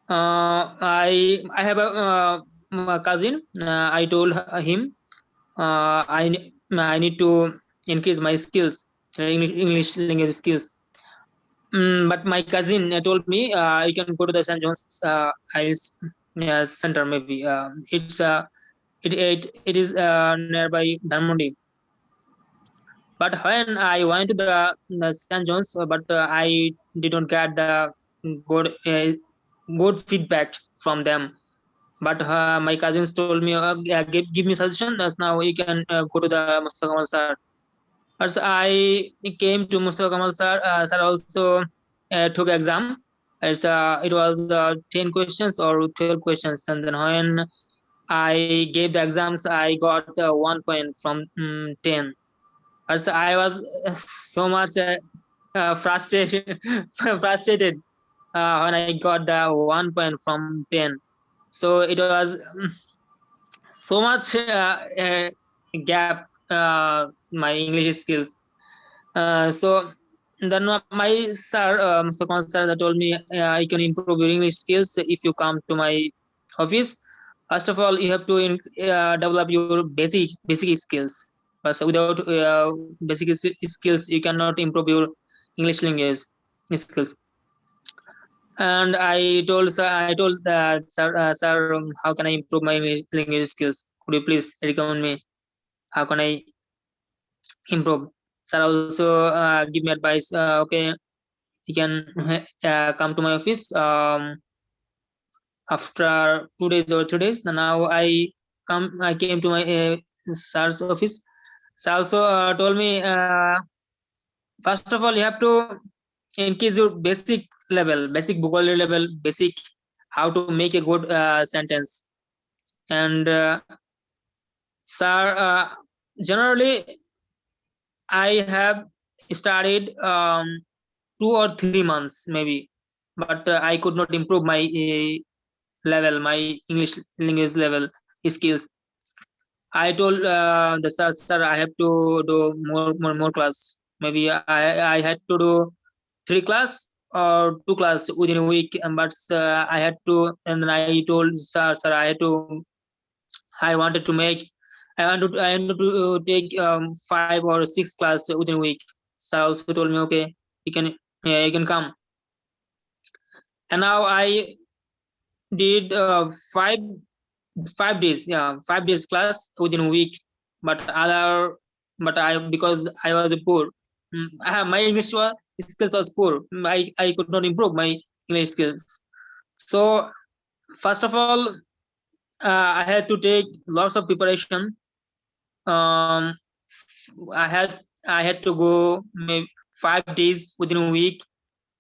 I have a cousin. I told him I need to increase my skills, English language skills. But my cousin told me you can go to the St. John's IELTS center. Maybe it is nearby Dhanmondi. But when I went to the St. John's, but I did not get the good good feedback from them. But my cousins told me, give me suggestion. Now you can go to the Mustafa Kamal sir. As I came to Mustafa Kamal sir, sir also took exam. It was 10 questions or 12 questions, and then when I gave the exams, I got 1 point from 10. Also, I was so much frustrated, frustrated when I got the 1 point from 10. So it was so much gap my English skills. So then my sir, Mr. Khan sir, that told me I can improve your English skills if you come to my office. First of all, you have to develop your basic skills. But without basic skills, you cannot improve your English language skills. And I told sir, sir, how can I improve my English language skills? Could you please recommend me? How can I improve? Sir also give me advice. Okay, you can come to my office after 2 days or 3 days. Now I came to my sir's office. Sir also told me first of all you have to increase your basic level, basic vocabulary level, basic how to make a good sentence. And sir, generally I have studied 2 or 3 months maybe, but I could not improve my level, my English language level skills. I told the sir, sir, I have to do more class. Maybe I had to do 3 class or 2 class within a week, but I had to, and then I told sir, sir, I wanted to make, I wanted to take 5 or 6 class within a week. Sir also told me, okay, you can, yeah, you can come. And now I did 5 days, yeah, 5 days class within a week. But I, because I was poor, my English skills was poor. I could not improve my English skills. So first of all, I had to take lots of preparation. um I had to go maybe 5 days within a week,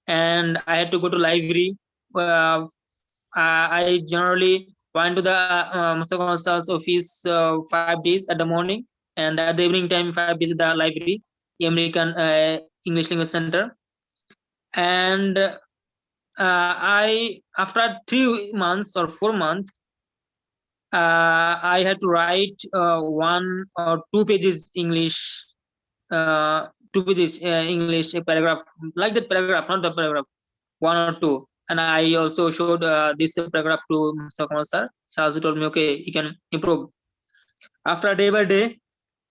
and I had to go to library. uh, I generally went to the Mustafa Sir's office 5 days at the morning, and at the evening time 5 days at the library, the American English Language Center. And I, after 3 months or 4 months, I had to write 1 or 2 pages English, 2 pages English paragraph, like that paragraph, not the paragraph, 1 or 2. And I also showed this paragraph to Mr. Kumar sir. Sir also told me, okay, you can improve. After day by day,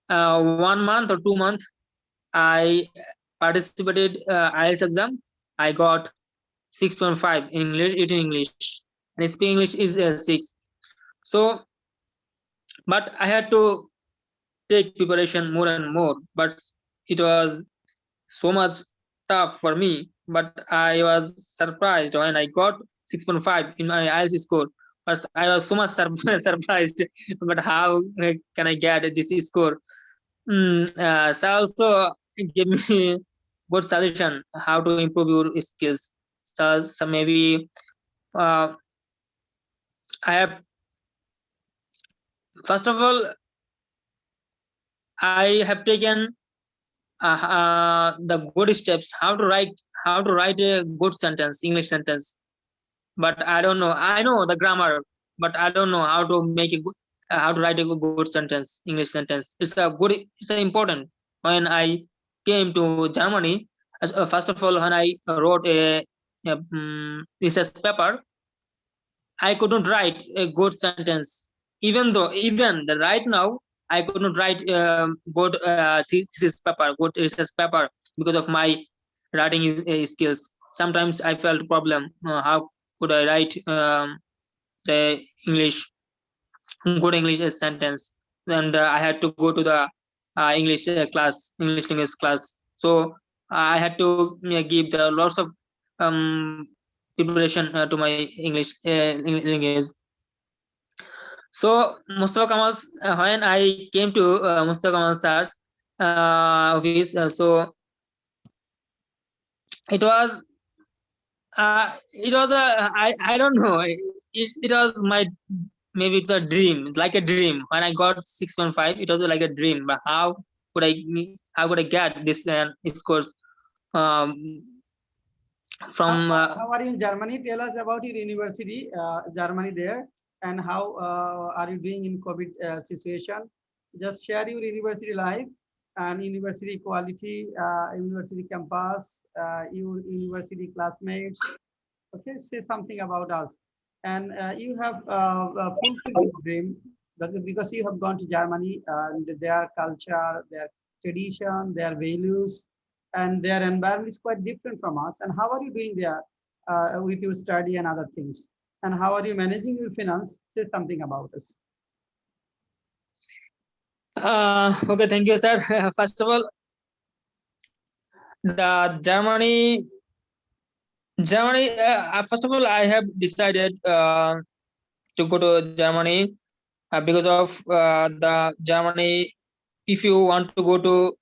1 month or 2 months, I participated IELTS exam. I got 6.5 in English, and speaking English is 6. So, but I had to take preparation more and more. But it was so much tough for me. But I was surprised when I got 6.5 in my IELTS score. But I was so much surprised. But how can I get this score? So also give me good suggestion how to improve your skills. So maybe uh, I have, first of all, I have taken the good steps how to write a good sentence, English sentence. But I don't know. I know the grammar, but I don't know how to make a good, how to write a good sentence, English sentence. It's a important. When I came to Germany, first of all, when I wrote a research paper, I could not write a good sentence. Even right now, I could not write good thesis paper, good research paper, because of my writing skills. Sometimes I felt problem. How could I write the English, good English sentence? And I had to go to the English class, English language class. So I had to give the lots of um, preparation to my English language. So Mustafa Kamal, when I came to Mustafa Kamal sir, office. So it was I don't know. It was my, maybe it's a dream, like a dream. When I got 6.5, it was like a dream. But could I how could I get this scores um, How, from how are you in Germany? Tell us about your university, Germany there, and how are you doing in COVID situation? Just share your university life and university quality, university campus, your university classmates. Okay, say something about us. And you have fulfilled your dream because you have gone to Germany and their culture, their tradition, their values, and their environment is quite different from us. And how are you doing there with your study and other things? And how are you managing your finance? Say something about us. okay, thank you, sir. First of all, the Germany. First of all, I have decided to go to Germany because of the Germany. If you want to go to,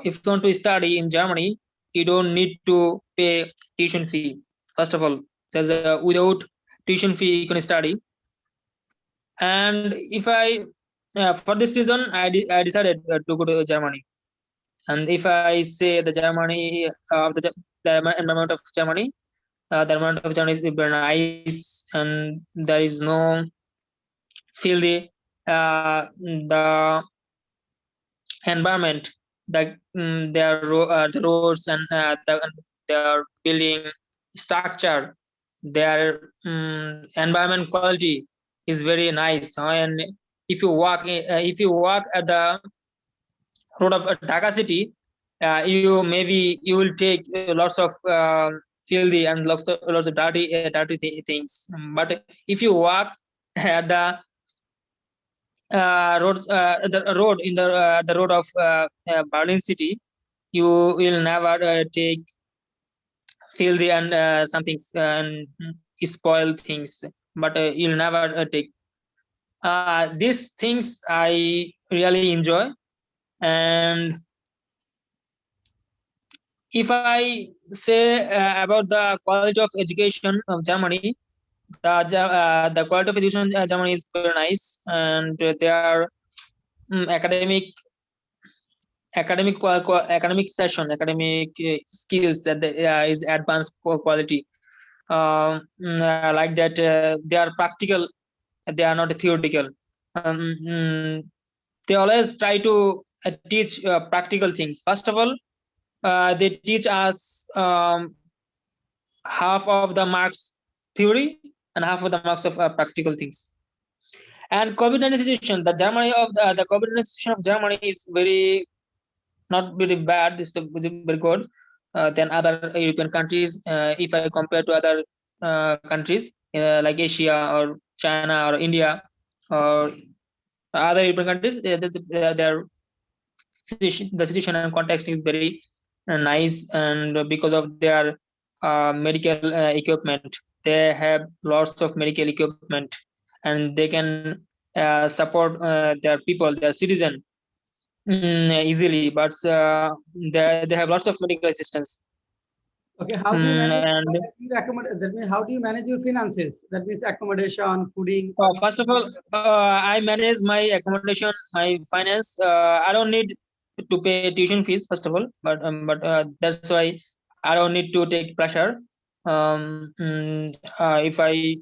if you want to study in Germany, you don't need to pay tuition fee. First of all, there's without tuition fee you can study. And if I for this reason, I decided to go to Germany. And if I say the Germany of the environment of Germany, the environment of Germany is very nice, and there is no filthy the environment, the roads and their building structure, their environment quality is very nice. And if you walk at the road of Dhaka city, you will take lots of filthy and lots of dirty things. But if you walk at the road in the road of Berlin city, you will never take filthy and something spoil things. But you'll never take these things. I really enjoy. And if I say about the quality of education of Germany, the quality of education in Germany is very nice, and their academic academic skills that is advanced quality. Like that, they are practical. They are not theoretical. Um, mm, they always try to teach practical things. First of all, they teach us half of the marks theory and half of the marks of practical things. And COVID-19 situation, the Germany of the COVID-19 situation of Germany is very not very bad. It's very good than other European countries. If I compare to other countries like Asia or China or India or other European countries, their the situation and context is very nice. And because of their medical equipment, they have lots of medical equipment, and they can support their people, their citizen easily. But they have lots of medical assistance. Okay, how do you manage? And That means how do you manage your finances? That means accommodation, fooding. first of all, I manage my accommodation, my finance. I don't need to pay tuition fees, first of all, but that's why I don't need to take pressure. If I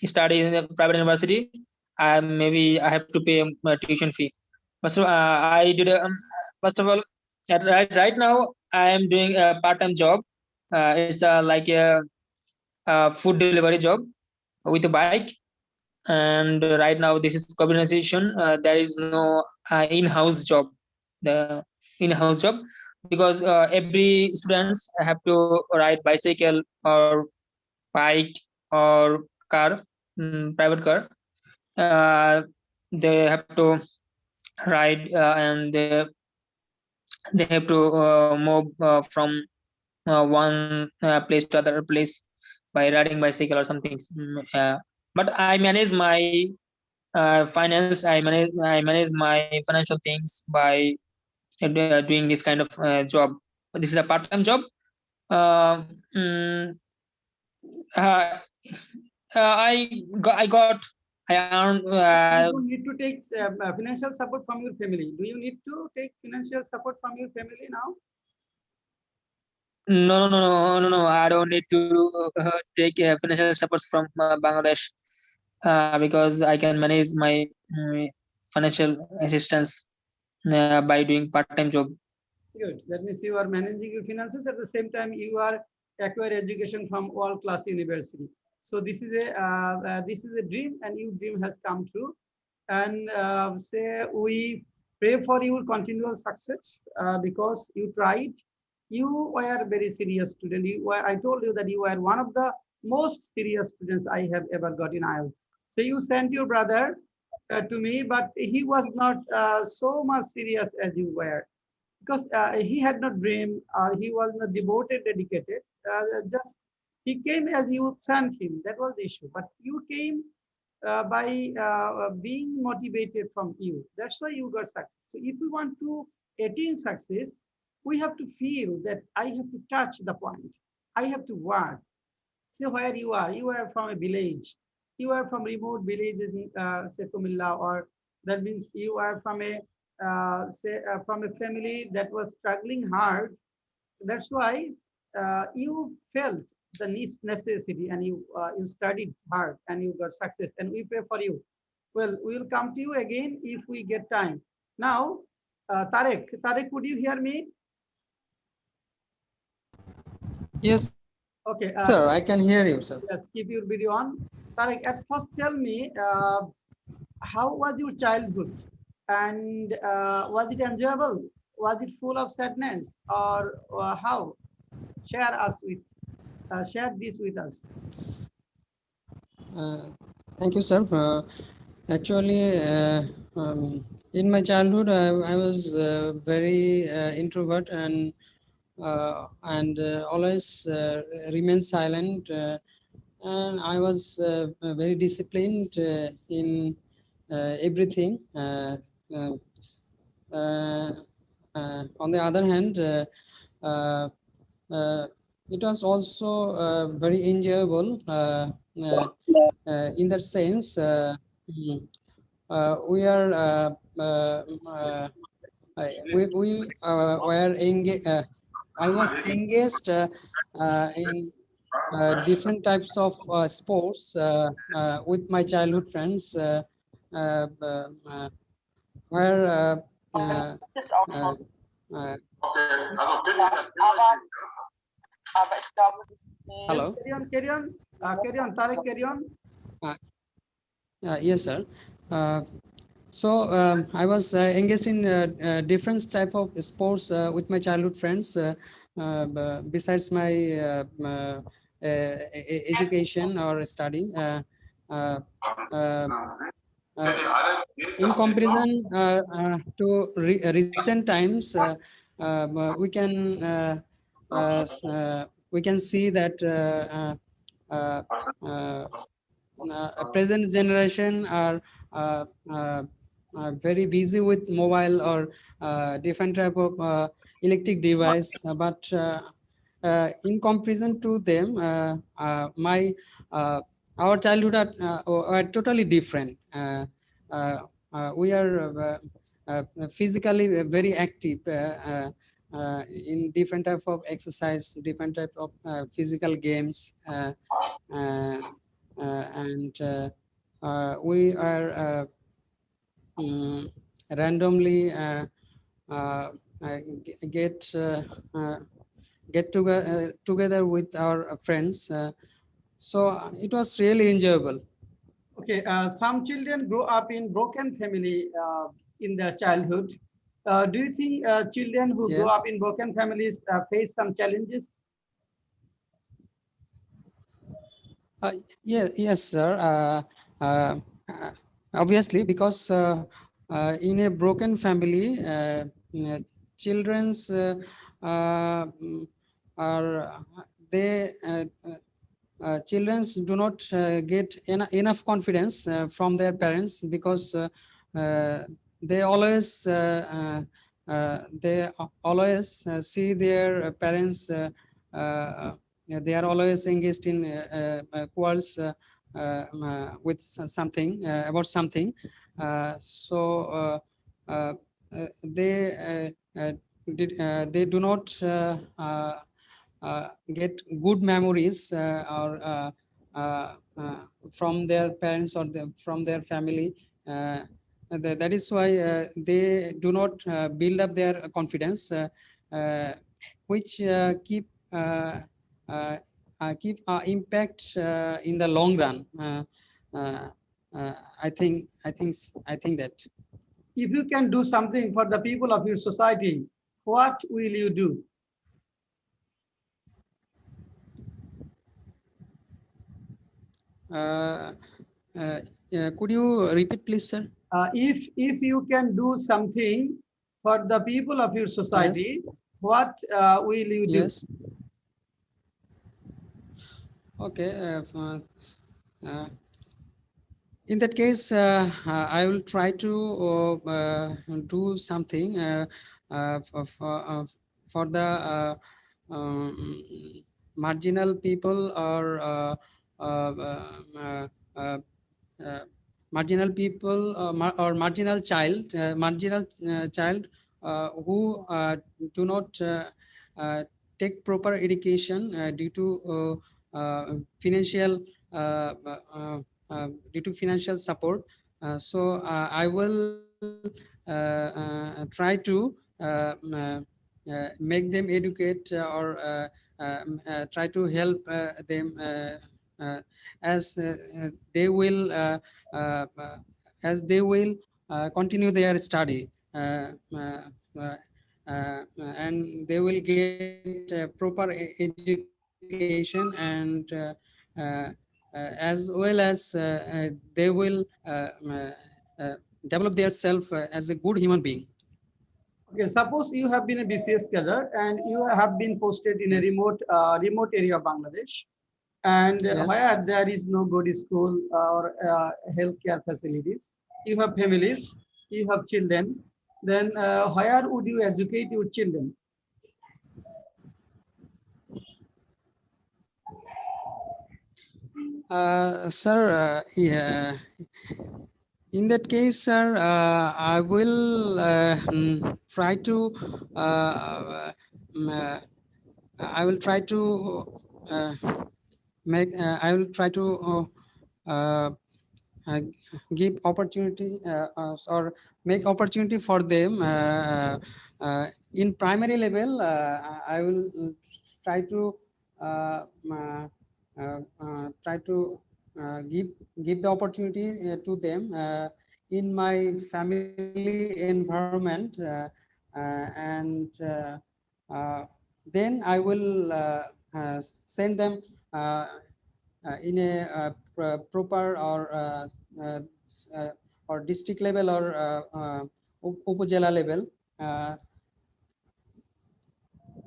study in a private university, maybe I have to pay a tuition fee. But so I did first of all, right now I am doing a part-time job. It's like a food delivery job with a bike. And right now this is combination. There is no in-house job, the in-house job, because every students have to ride bicycle or bike or car, private car. uh, they have to ride and they have to move from one place to other place by riding bicycle or something. But I manage my finance. I manage my financial things by doing this kind of job. This is a part-time job. Uh, mm, uh, I earned. You don't need to take financial support from your family. Do you need to take financial support from your family now? No. I don't need to take financial supports from Bangladesh because I can manage my financial assistance by doing part-time job. Good. That means you are managing your finances at the same time you are acquire education from world class university. So this is a dream, and your dream has come true. And say we pray for your continual success because you tried. You were a very serious student. I told you that you were one of the most serious students I have ever got in IELTS. So you sent your brother to me, but he was not so much serious as you were, because he had not dreamed, or he was not devoted, dedicated. Just he came as you sent him. That was the issue. But you came by being motivated from you. That's why you got success. So if we want to attain success, we have to feel that I have to touch the point. I have to work. See where you are. You are from a village. You are from remote villages in say Kumilla, or that means you are from a from a family that was struggling hard. That's why you felt the necessity, and you studied hard and you got success. And we pray for you. Well, we will come to you again if we get time. Now, Tarek, could you hear me? Yes, sir, I can hear you, sir. Yes, keep your video on. Tarek, at first tell me, how was your childhood? And was it enjoyable? Was it full of sadness? Or how? Share this with us. Uh, Thank you, sir. Actually, in my childhood, I was very introvert and always remain silent. And I was very disciplined in everything. Uh, uh, on the other hand, uh, uh, it was also very enjoyable in that sense. Mm, we are we were engaged. I was engaged in different types of sports with my childhood friends, uh, uh, where uh, uh, uh, Yes, hello. carry on, Tarek, carry on. Uh, yes, sir. Uh, I was engaged in different type of sports with my childhood friends. Besides my education or study, uh, uh, uh, in comparison to recent times, we can see that uh, uh, present generation are uh, uh, very busy with mobile or different type of electric device, but in comparison to them, my our childhood are totally different. We are physically very active in different type of exercise, different type of physical games, uh, and we are randomly get together with our friends. It was really enjoyable. Okay, some children grow up in broken family in their childhood. Do you think children who grow up Yes. in broken families face some challenges? Yes, sir. Uh, Obviously, because in a broken family, children's mm, are they children do not get enough confidence from their parents, because they always they always see their parents. They are always engaged in quarrels with something about something. So they they do not get good memories from their parents or from their family. That is why they do not build up their confidence, uh, which uh, keep impact in the long run. Uh, I think that. If you can do something for the people of your society, what will you do? Could you repeat, please, sir? If you can do something for the people of your society, what will you do? Yes. Okay. Uh, in that case, I will try to do something for the marginal people, or uh, uh, marginal people, or marginal child who do not take proper education due to financial uh, uh, due to financial support. So I will try to make them educate, or try to help them, as they will uh, uh, continue their study, and they will get proper education, and as well as they will develop their self as a good human being. Okay, suppose you have been a BCS cadre and you have been posted in a Yes. remote area of Bangladesh, and Yes. where there is no good school or healthcare facilities. You have families, you have children. Then where would you educate your children? Sir, yeah. In that case, sir, I will try to um, uh, I will try to uh, I will try to uh, give opportunity, or make opportunity for them in primary level. I will try to uh, uh, try to give the opportunity to them in my family environment, and then I will send them in a proper, uh, or district level, or upajala level. Uh,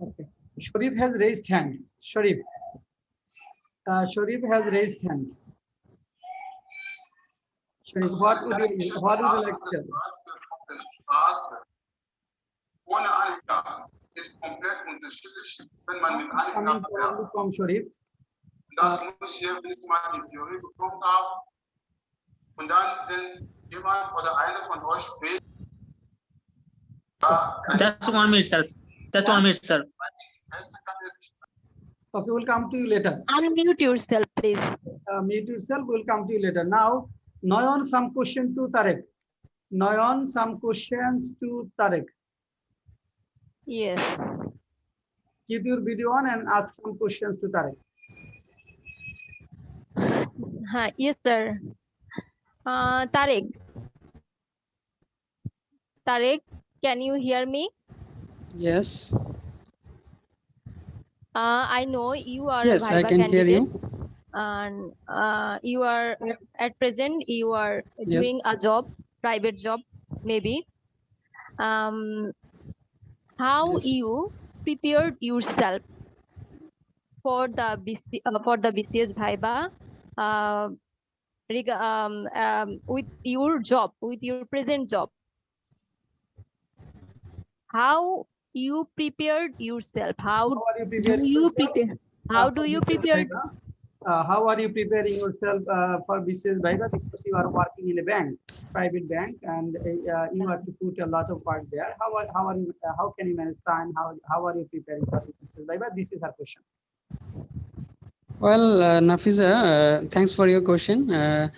Okay. Sharif has raised hand. Sharif. Sharif has raised hand. Sharif, what would you like to tell? Coming probably from Sharif. Das muss hier mal die Theorie bekommen haben. Und dann, wenn jemand oder einer von euch spricht, Just 1 minute, sir. Just 1 minute, sir. Okay, we'll come to you later. Unmute yourself, please. Mute yourself, we'll come to you later. Now, Noyon, some question to Tarek. Noyon, some questions to Tarek. Yes. Keep your video on and ask some questions to Tarek. Yes, sir. Tarek. Tarek, can you hear me? yes. I know you are Yes, a I Viva can hear candidate, you. and you are at present you are Yes. doing a job, private job, maybe. How Yes. you prepared yourself for the BCS Viva with your job, with your present job? how you prepared yourself? How are you Do preparing you yourself? prepare? How do For you BCS prepare? Viva? How are you preparing yourself for BCS Viva? Because you are working in a bank, private bank, and you have to put a lot of work there. How are you? How can you manage time? How are you preparing for BCS Viva? This is our question. Well, Nafiza, thanks for your question. Uh,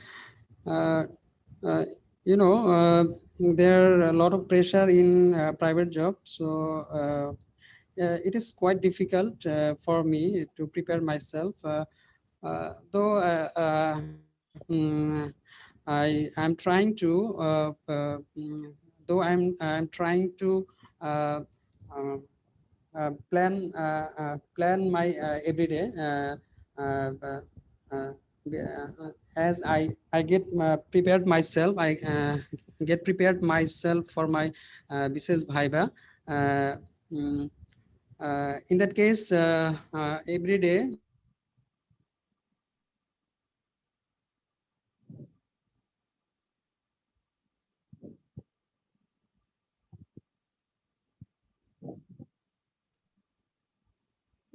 uh, you know, there are a lot of pressure in private job, so it is quite difficult for me to prepare myself. Though I am trying to, though I'm trying to uh, uh, plan my everyday as I get prepared myself. I get prepared myself for my business Viva. Uh, mm, in that case, every day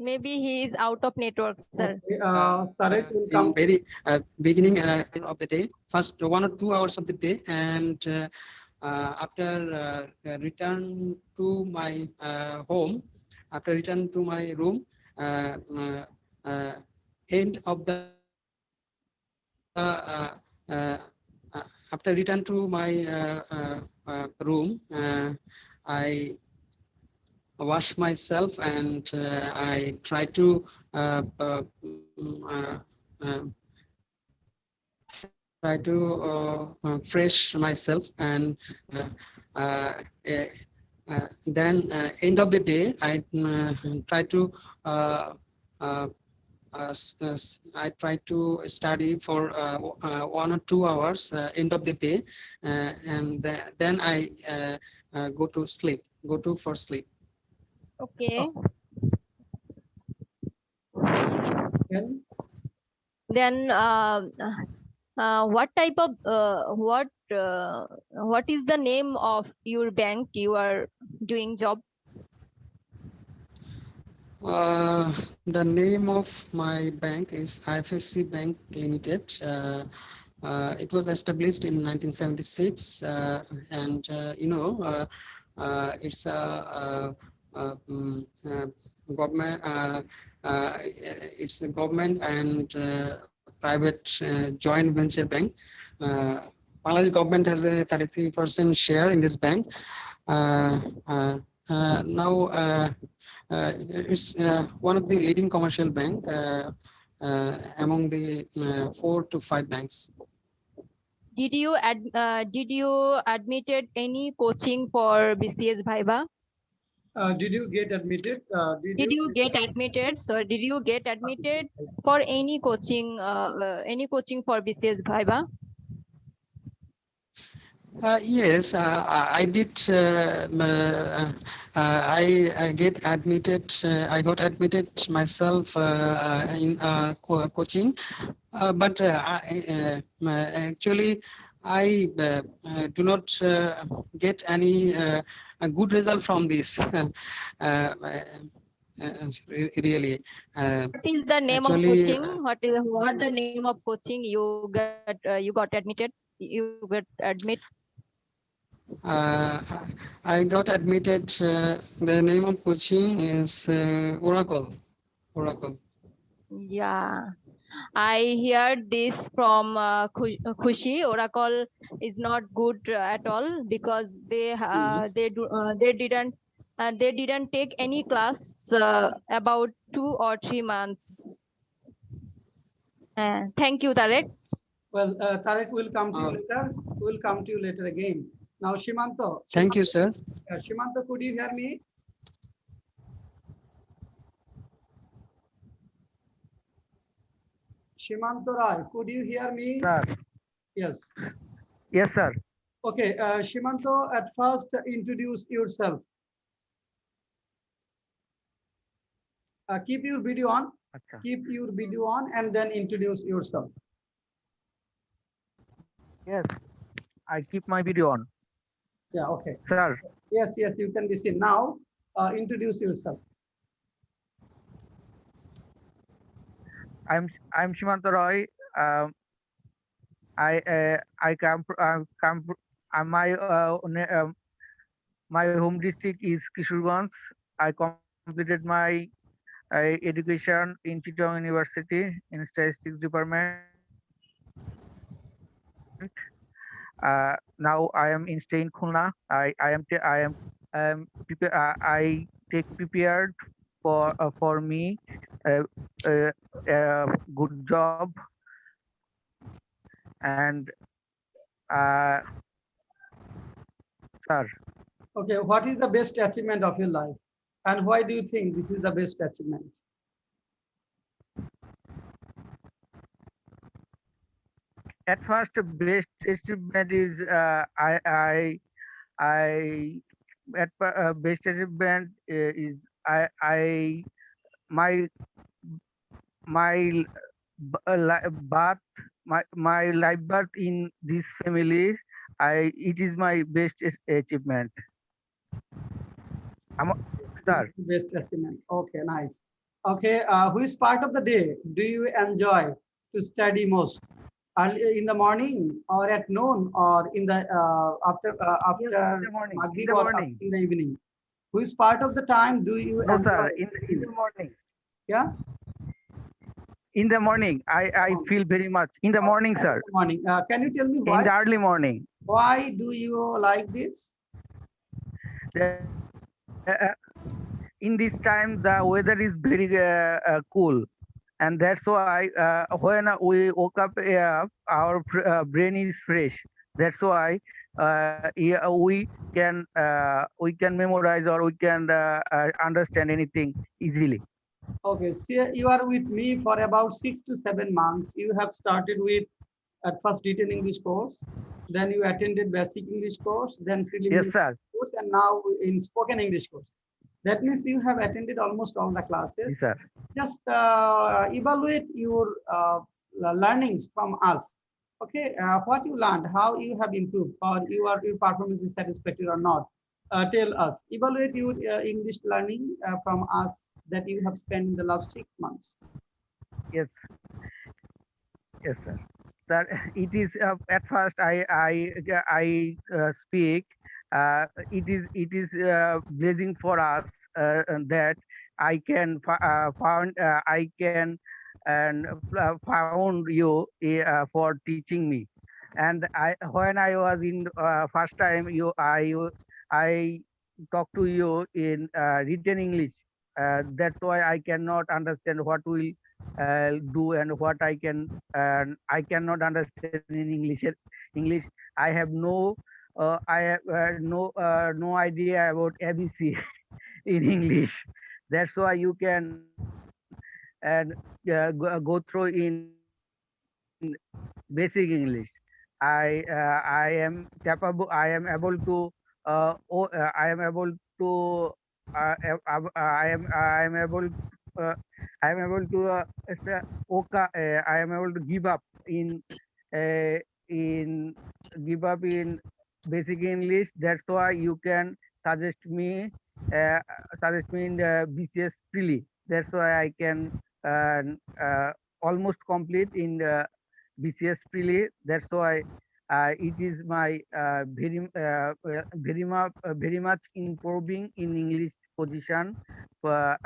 Maybe he is out of network, sir. Okay, Tarek will in come. very beginning of the day, first 1 or 2 hours of the day, and after return to my home, after return to my room, uh, uh, uh, end of the after return to my room, I wash myself, and I try to fresh myself, and uh, uh, uh, then end of the day I try to uh, uh, I try to study for 1 or 2 hours end of the day, and then I go to sleep, go to for sleep. Okay. Then Then what type of what is the name of your bank you are doing job? The name of my bank is IFSC Bank Limited. It was established in 1976, and it's government. It's a government and private joint venture bank. Uh, Bangladesh government has a 33% share in this bank. Uh, uh, Now it's one of the leading commercial bank among the 4 to 5 banks. Did you admitted any coaching for BCS Viva? did you get admitted? Did you get admitted? So did you get admitted for any coaching for BCS Viva? Yes, I did. I get admitted. I got admitted myself in coaching, but actually, I do not get any a good result from this. Really, What is the name of actually. coaching? What the name of coaching you got admitted? You got admit? Uh, I got admitted. The name of coaching is Oracle. Oracle. Yeah, I heard this from Khushi. Oracle is not good at all because they didn't take any class about 2 or 3 months. Thank you, Tarek. Well, Tarek will come to you Uh, later. We'll come to you later again. Now, Shimanto. Thank you, sir. Shimanto, could you hear me? Shimanto Rai, could you hear me? Sir. Yes. Yes, sir. Okay, Shimanto, at first introduce yourself. Keep your video on. Acha. Keep your video on and then introduce yourself. Yes, I keep my video on. Yeah, okay. Sir, Yes, yes, you can be seen. Now, introduce yourself. I'm Shimanta Roy. Um, I my my home district is Kishorganj. I completed my education in Chittagong University in Statistics Department. Now I am in stay in Khulna. I take prepared for me uh, uh, good job and sir. Okay, what is the best achievement of your life? And why do you think this is the best achievement? At first, best achievement is I best achievement is I my my birth my life birth in this family. I it is my best achievement. I'm, This is sir. the best achievement. Okay, nice. Okay, which part of the day do you enjoy to study most? Early in the morning, or at noon, or in the Yes, in the after morning. In Maghrib, the or morning. in the evening? Which part of the time do you No, enjoy sir. In studying? the morning. Yeah. In the morning, I feel very much. In the morning, In sir. the morning. Can you tell me In why? the early morning. Why do you like this? The, in this time, the weather is very cool, and that's why when we woke up, our brain is fresh. That's why yeah, we can memorize or we can understand anything easily. Okay, so you are with me for about 6 to 7 months. You have started with at first written English course, then you attended basic English course, then Yes, preliminary sir. course, and now in spoken English course. That means you have attended almost all the Yes, classes. sir. Just evaluate your learnings from us. Okay, what you learned, how you have improved, or your performance is satisfactory or not. Tell us. Evaluate your English learning from us that you have spent in the last 6 months. Yes, yes, sir. Sir, it is at first I speak. It is blessing for us that I can found I can and found you for teaching me. And I when I was in first time I talk to you in written English. That's why I cannot understand what will do and what I cannot understand in English. I have no idea about ABC in English. That's why you can and go through in basic English. I am capable. I am able to I am able to I am able uh, I am able to I am able to give up uh, in in basic English. That's why you can suggest me uh, in the BCS freely. That's why I can uh, uh, almost complete in the BCS freely. That's why it is my very much improving in English position for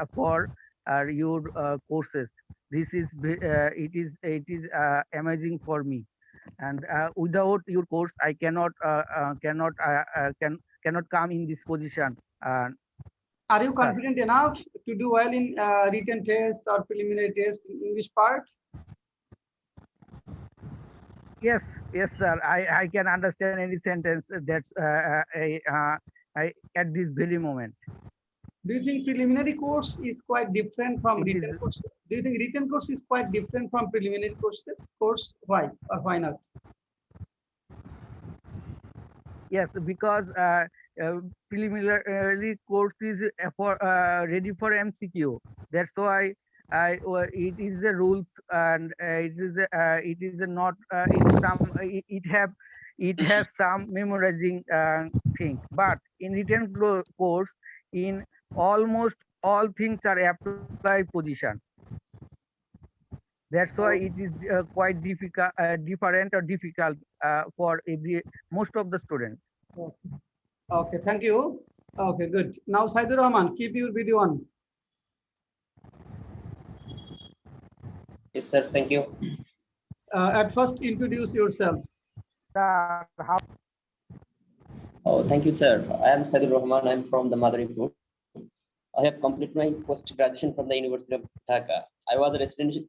your courses. This is it is amazing for me, and without your course, I cannot come in this position. Are you Sir. confident enough to do well in written test or preliminary test in English part? Yes, yes, sir. I can understand any sentence that's at this very moment. Do you think preliminary course is quite different from It written is course? Do you think written course is quite different from preliminary courses? Course, why or why not? yes, because preliminary course is for ready for MCQ. That's why it is the rules and it is not in some it have it has some memorizing thing, but in written course, in almost all things are apply position. That's why it is quite difficult, different or difficult for every most of the students. Okay. Okay, thank you. Okay, good. Now, Saidur Rahman, keep your video on. Yes, sir. Thank you. At first, introduce yourself. Sir, how Oh, thank you, sir. I am Sadir Rahman. I'm from the Madaripur. I have completed my post-graduation from the University of Dhaka. I was a residential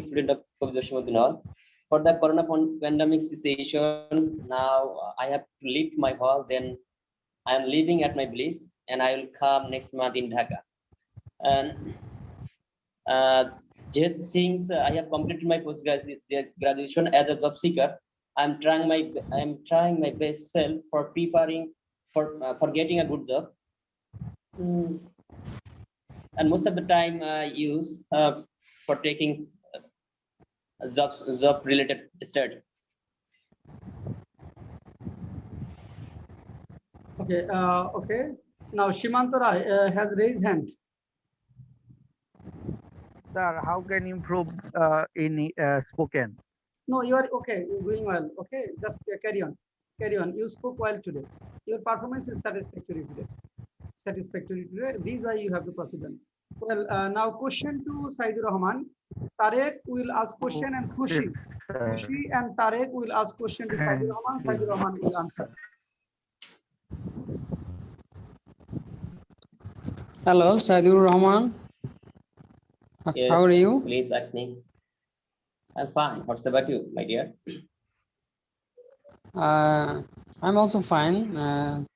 student of Joshimadinal. For the corona pandemic situation, now I have to leave my hall. Then I am leaving at my place, and I will come next month in Dhaka. And uh, since I have completed my post-graduation as a job seeker, I'm trying my best self for preparing for getting a good job. Mm, and most of the time I use for taking job related study. Okay, okay. Now, Shimantara has raised hand. sir, how can improve in spoken? No, you are okay. You're doing well. Okay, just carry on. Carry on. You spoke well today. Your performance is satisfactory today. Satisfactory today. This is why you have to proceed on. Well, now question to Saidur Rahman. Tarek will ask question and Yes, Khushi. sir. Khushi and Tarek will ask question to Thank Saidur Rahman. you. Saidur Rahman will answer. Hello, Sadur Rahman. How are Yes, you? please ask me. I'm fine. What's about you, my dear? I'm also fine. How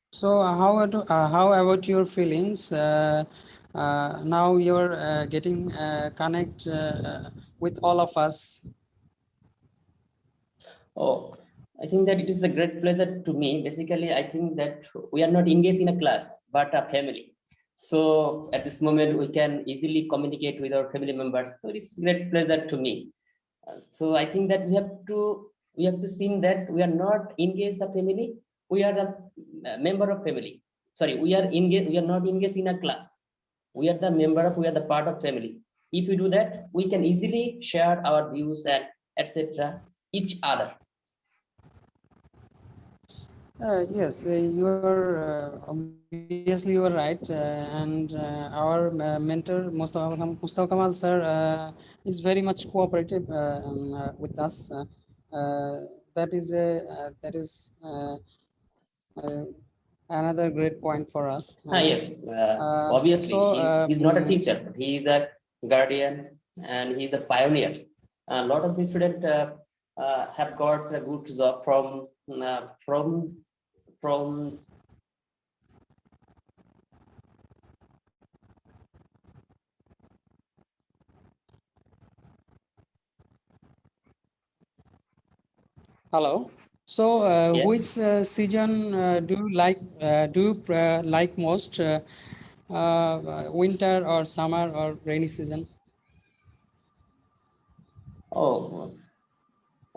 about your feelings? Now you're getting connect with all of us. Oh, I think that it is a great pleasure to me. Basically, I think that we are not engaged in a class, but a family. So at this moment, we can easily communicate with our family members. So it's great pleasure to me. So I think that we have to see that we are not engaged a family. We are a member of family. Sorry, we are engaged. We are not engaged in a class. We are the member of. We are the part of family. If we do that, we can easily share our views and etc. each other. Yes, obviously you are right, and our mentor Mustafa Kamal sir is very much cooperative with us. That is another great point for us. Yes, obviously, So he's not a teacher, but he is a guardian and he's a pioneer. A lot of the students have got a good job from. hello. So, Yes. which season do you like? Like most? Winter or summer or rainy season? Oh,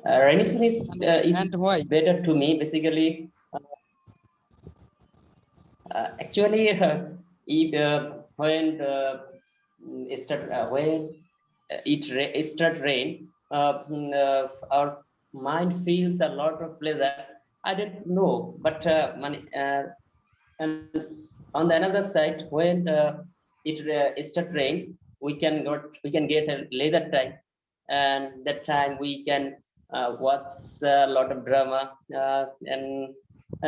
rainy season is And why? better to me. Basically, actually, if when the when it start rain, our mind feels a lot of pleasure. I don't know, but and on the another side, when it start rain, we can get a leisure time, and that time we can watch a lot of drama and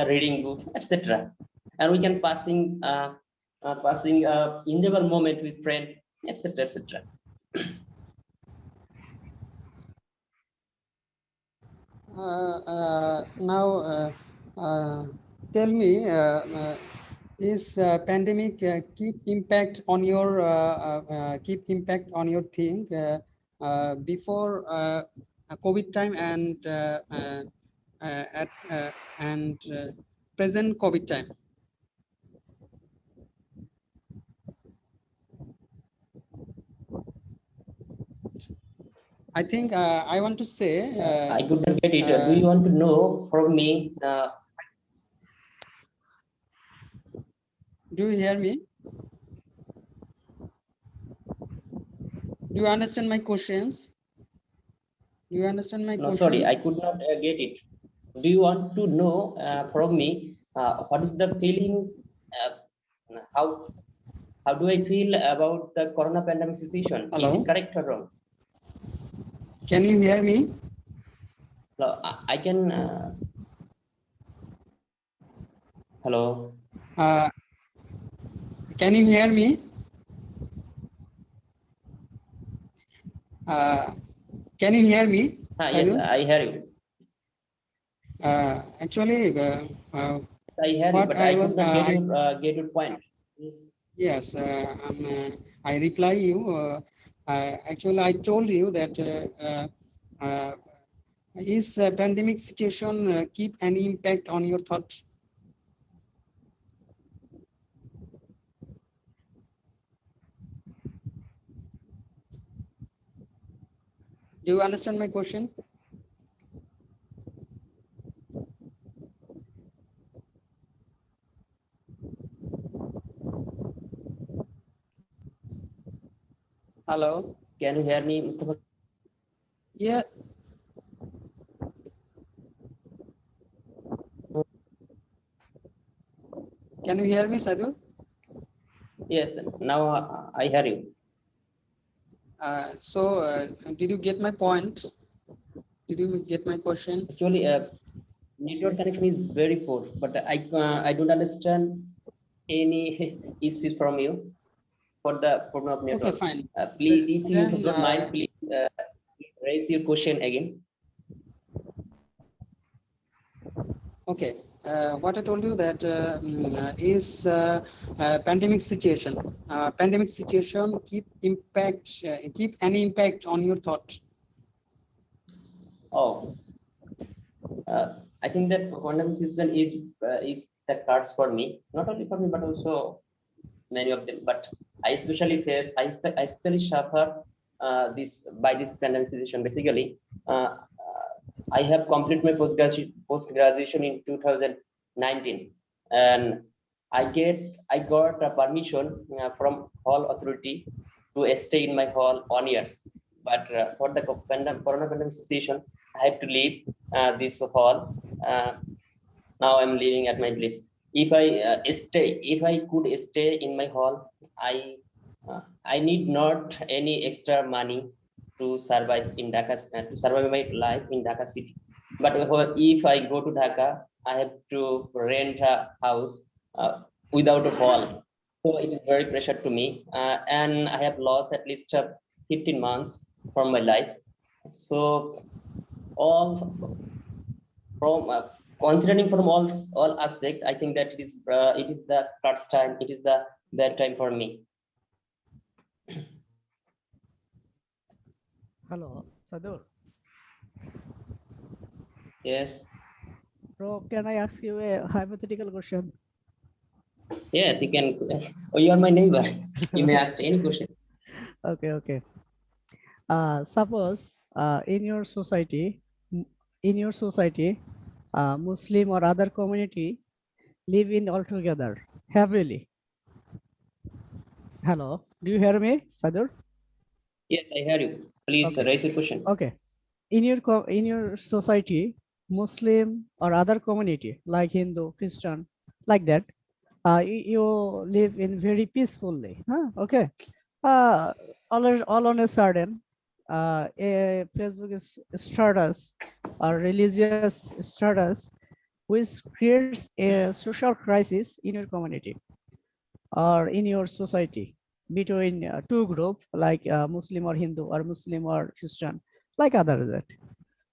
reading book, etc. And we can passing enjoyable moment with friend, etc. etc. Now, tell me, is pandemic keep impact on your thing before COVID time and at and present COVID time? I think I want to say. I couldn't get it. Do you want to know from me? Do you hear me? Do you understand my questions? Do you understand my No, question? sorry, I could not get it. Do you want to know from me what is the feeling? How do I feel about the corona pandemic situation? Hello? Is it correct or wrong? Can you hear me? So I can. Hello. Can you hear me? Can you hear me? Yes, Sadhu? I hear you. Actually, I hear you, what but I I was, could not get your point. Please. yes, I reply you. Actually, I told you that is pandemic situation keep any impact on your thought? Do you understand my question? Hello? Can you hear me, Mustafa? Yeah. Can you hear me, Sadhu? Yes, now I hear you. Did you get my point? Did you get my question? Actually, network connection is very poor, but I don't understand any issues from you for the problem of Okay, network. fine. Please, if you Then, don't mind, please raise your question again. okay. What I told you that is pandemic situation. Pandemic situation keep any impact on your thought. Oh, I think that quantum system is the cards for me, not only for me but also many of them. But I especially I especially suffer this by this pandemic situation. Basically, I have completed my post graduation in 2019, and I got a permission from hall authority to stay in my hall on years. But for the corona pandemic situation, I have to leave this hall. Uh, Now I'm living at my place. If I could stay in my hall, I need not any extra money to survive in Dhaka, to survive my life in Dhaka city. But if I go to Dhaka, I have to rent a house without a hall. So it is very pressure to me, and I have lost at least 15 months from my life. So all from considering from all aspect, I think that it is the crunch time, it is the bad time for me. Hello, Sadur. Yes, Bro, can I ask you a hypothetical question? yes, you can. Oh, you are my neighbor. You may ask any question. Okay, okay. Suppose in your society, Muslim or other community live in all together happily. Hello, do you hear me, Sadur? Yes, I hear you. Please Okay. raise your question. Okay. In your society, Muslim or other community like Hindu, Christian, like that, you live in very peacefully. Huh? Okay. All on a sudden, a Facebook status or religious status which creates a social crisis in your community or in your society between two groups like Muslim or Hindu or Muslim or Christian, like others that.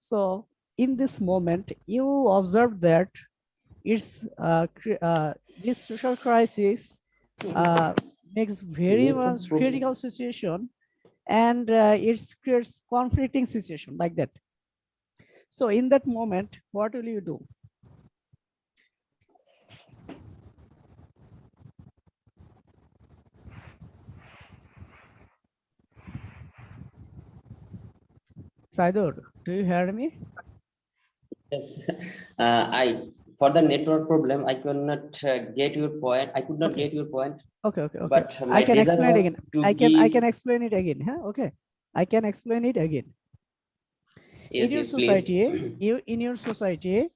So in this moment, you observe that it's this social crisis makes very much critical situation, and it creates conflicting situation like that. So in that moment, what will you do? Saidur, do you hear me? Yes, for the network problem, I could not get your point. I could not Okay. get your point. Okay. But I my can desire explain it was again. to I give. can explain it again. Huh? Okay. I can explain it again. Yes, In your yes, please. society, in your society,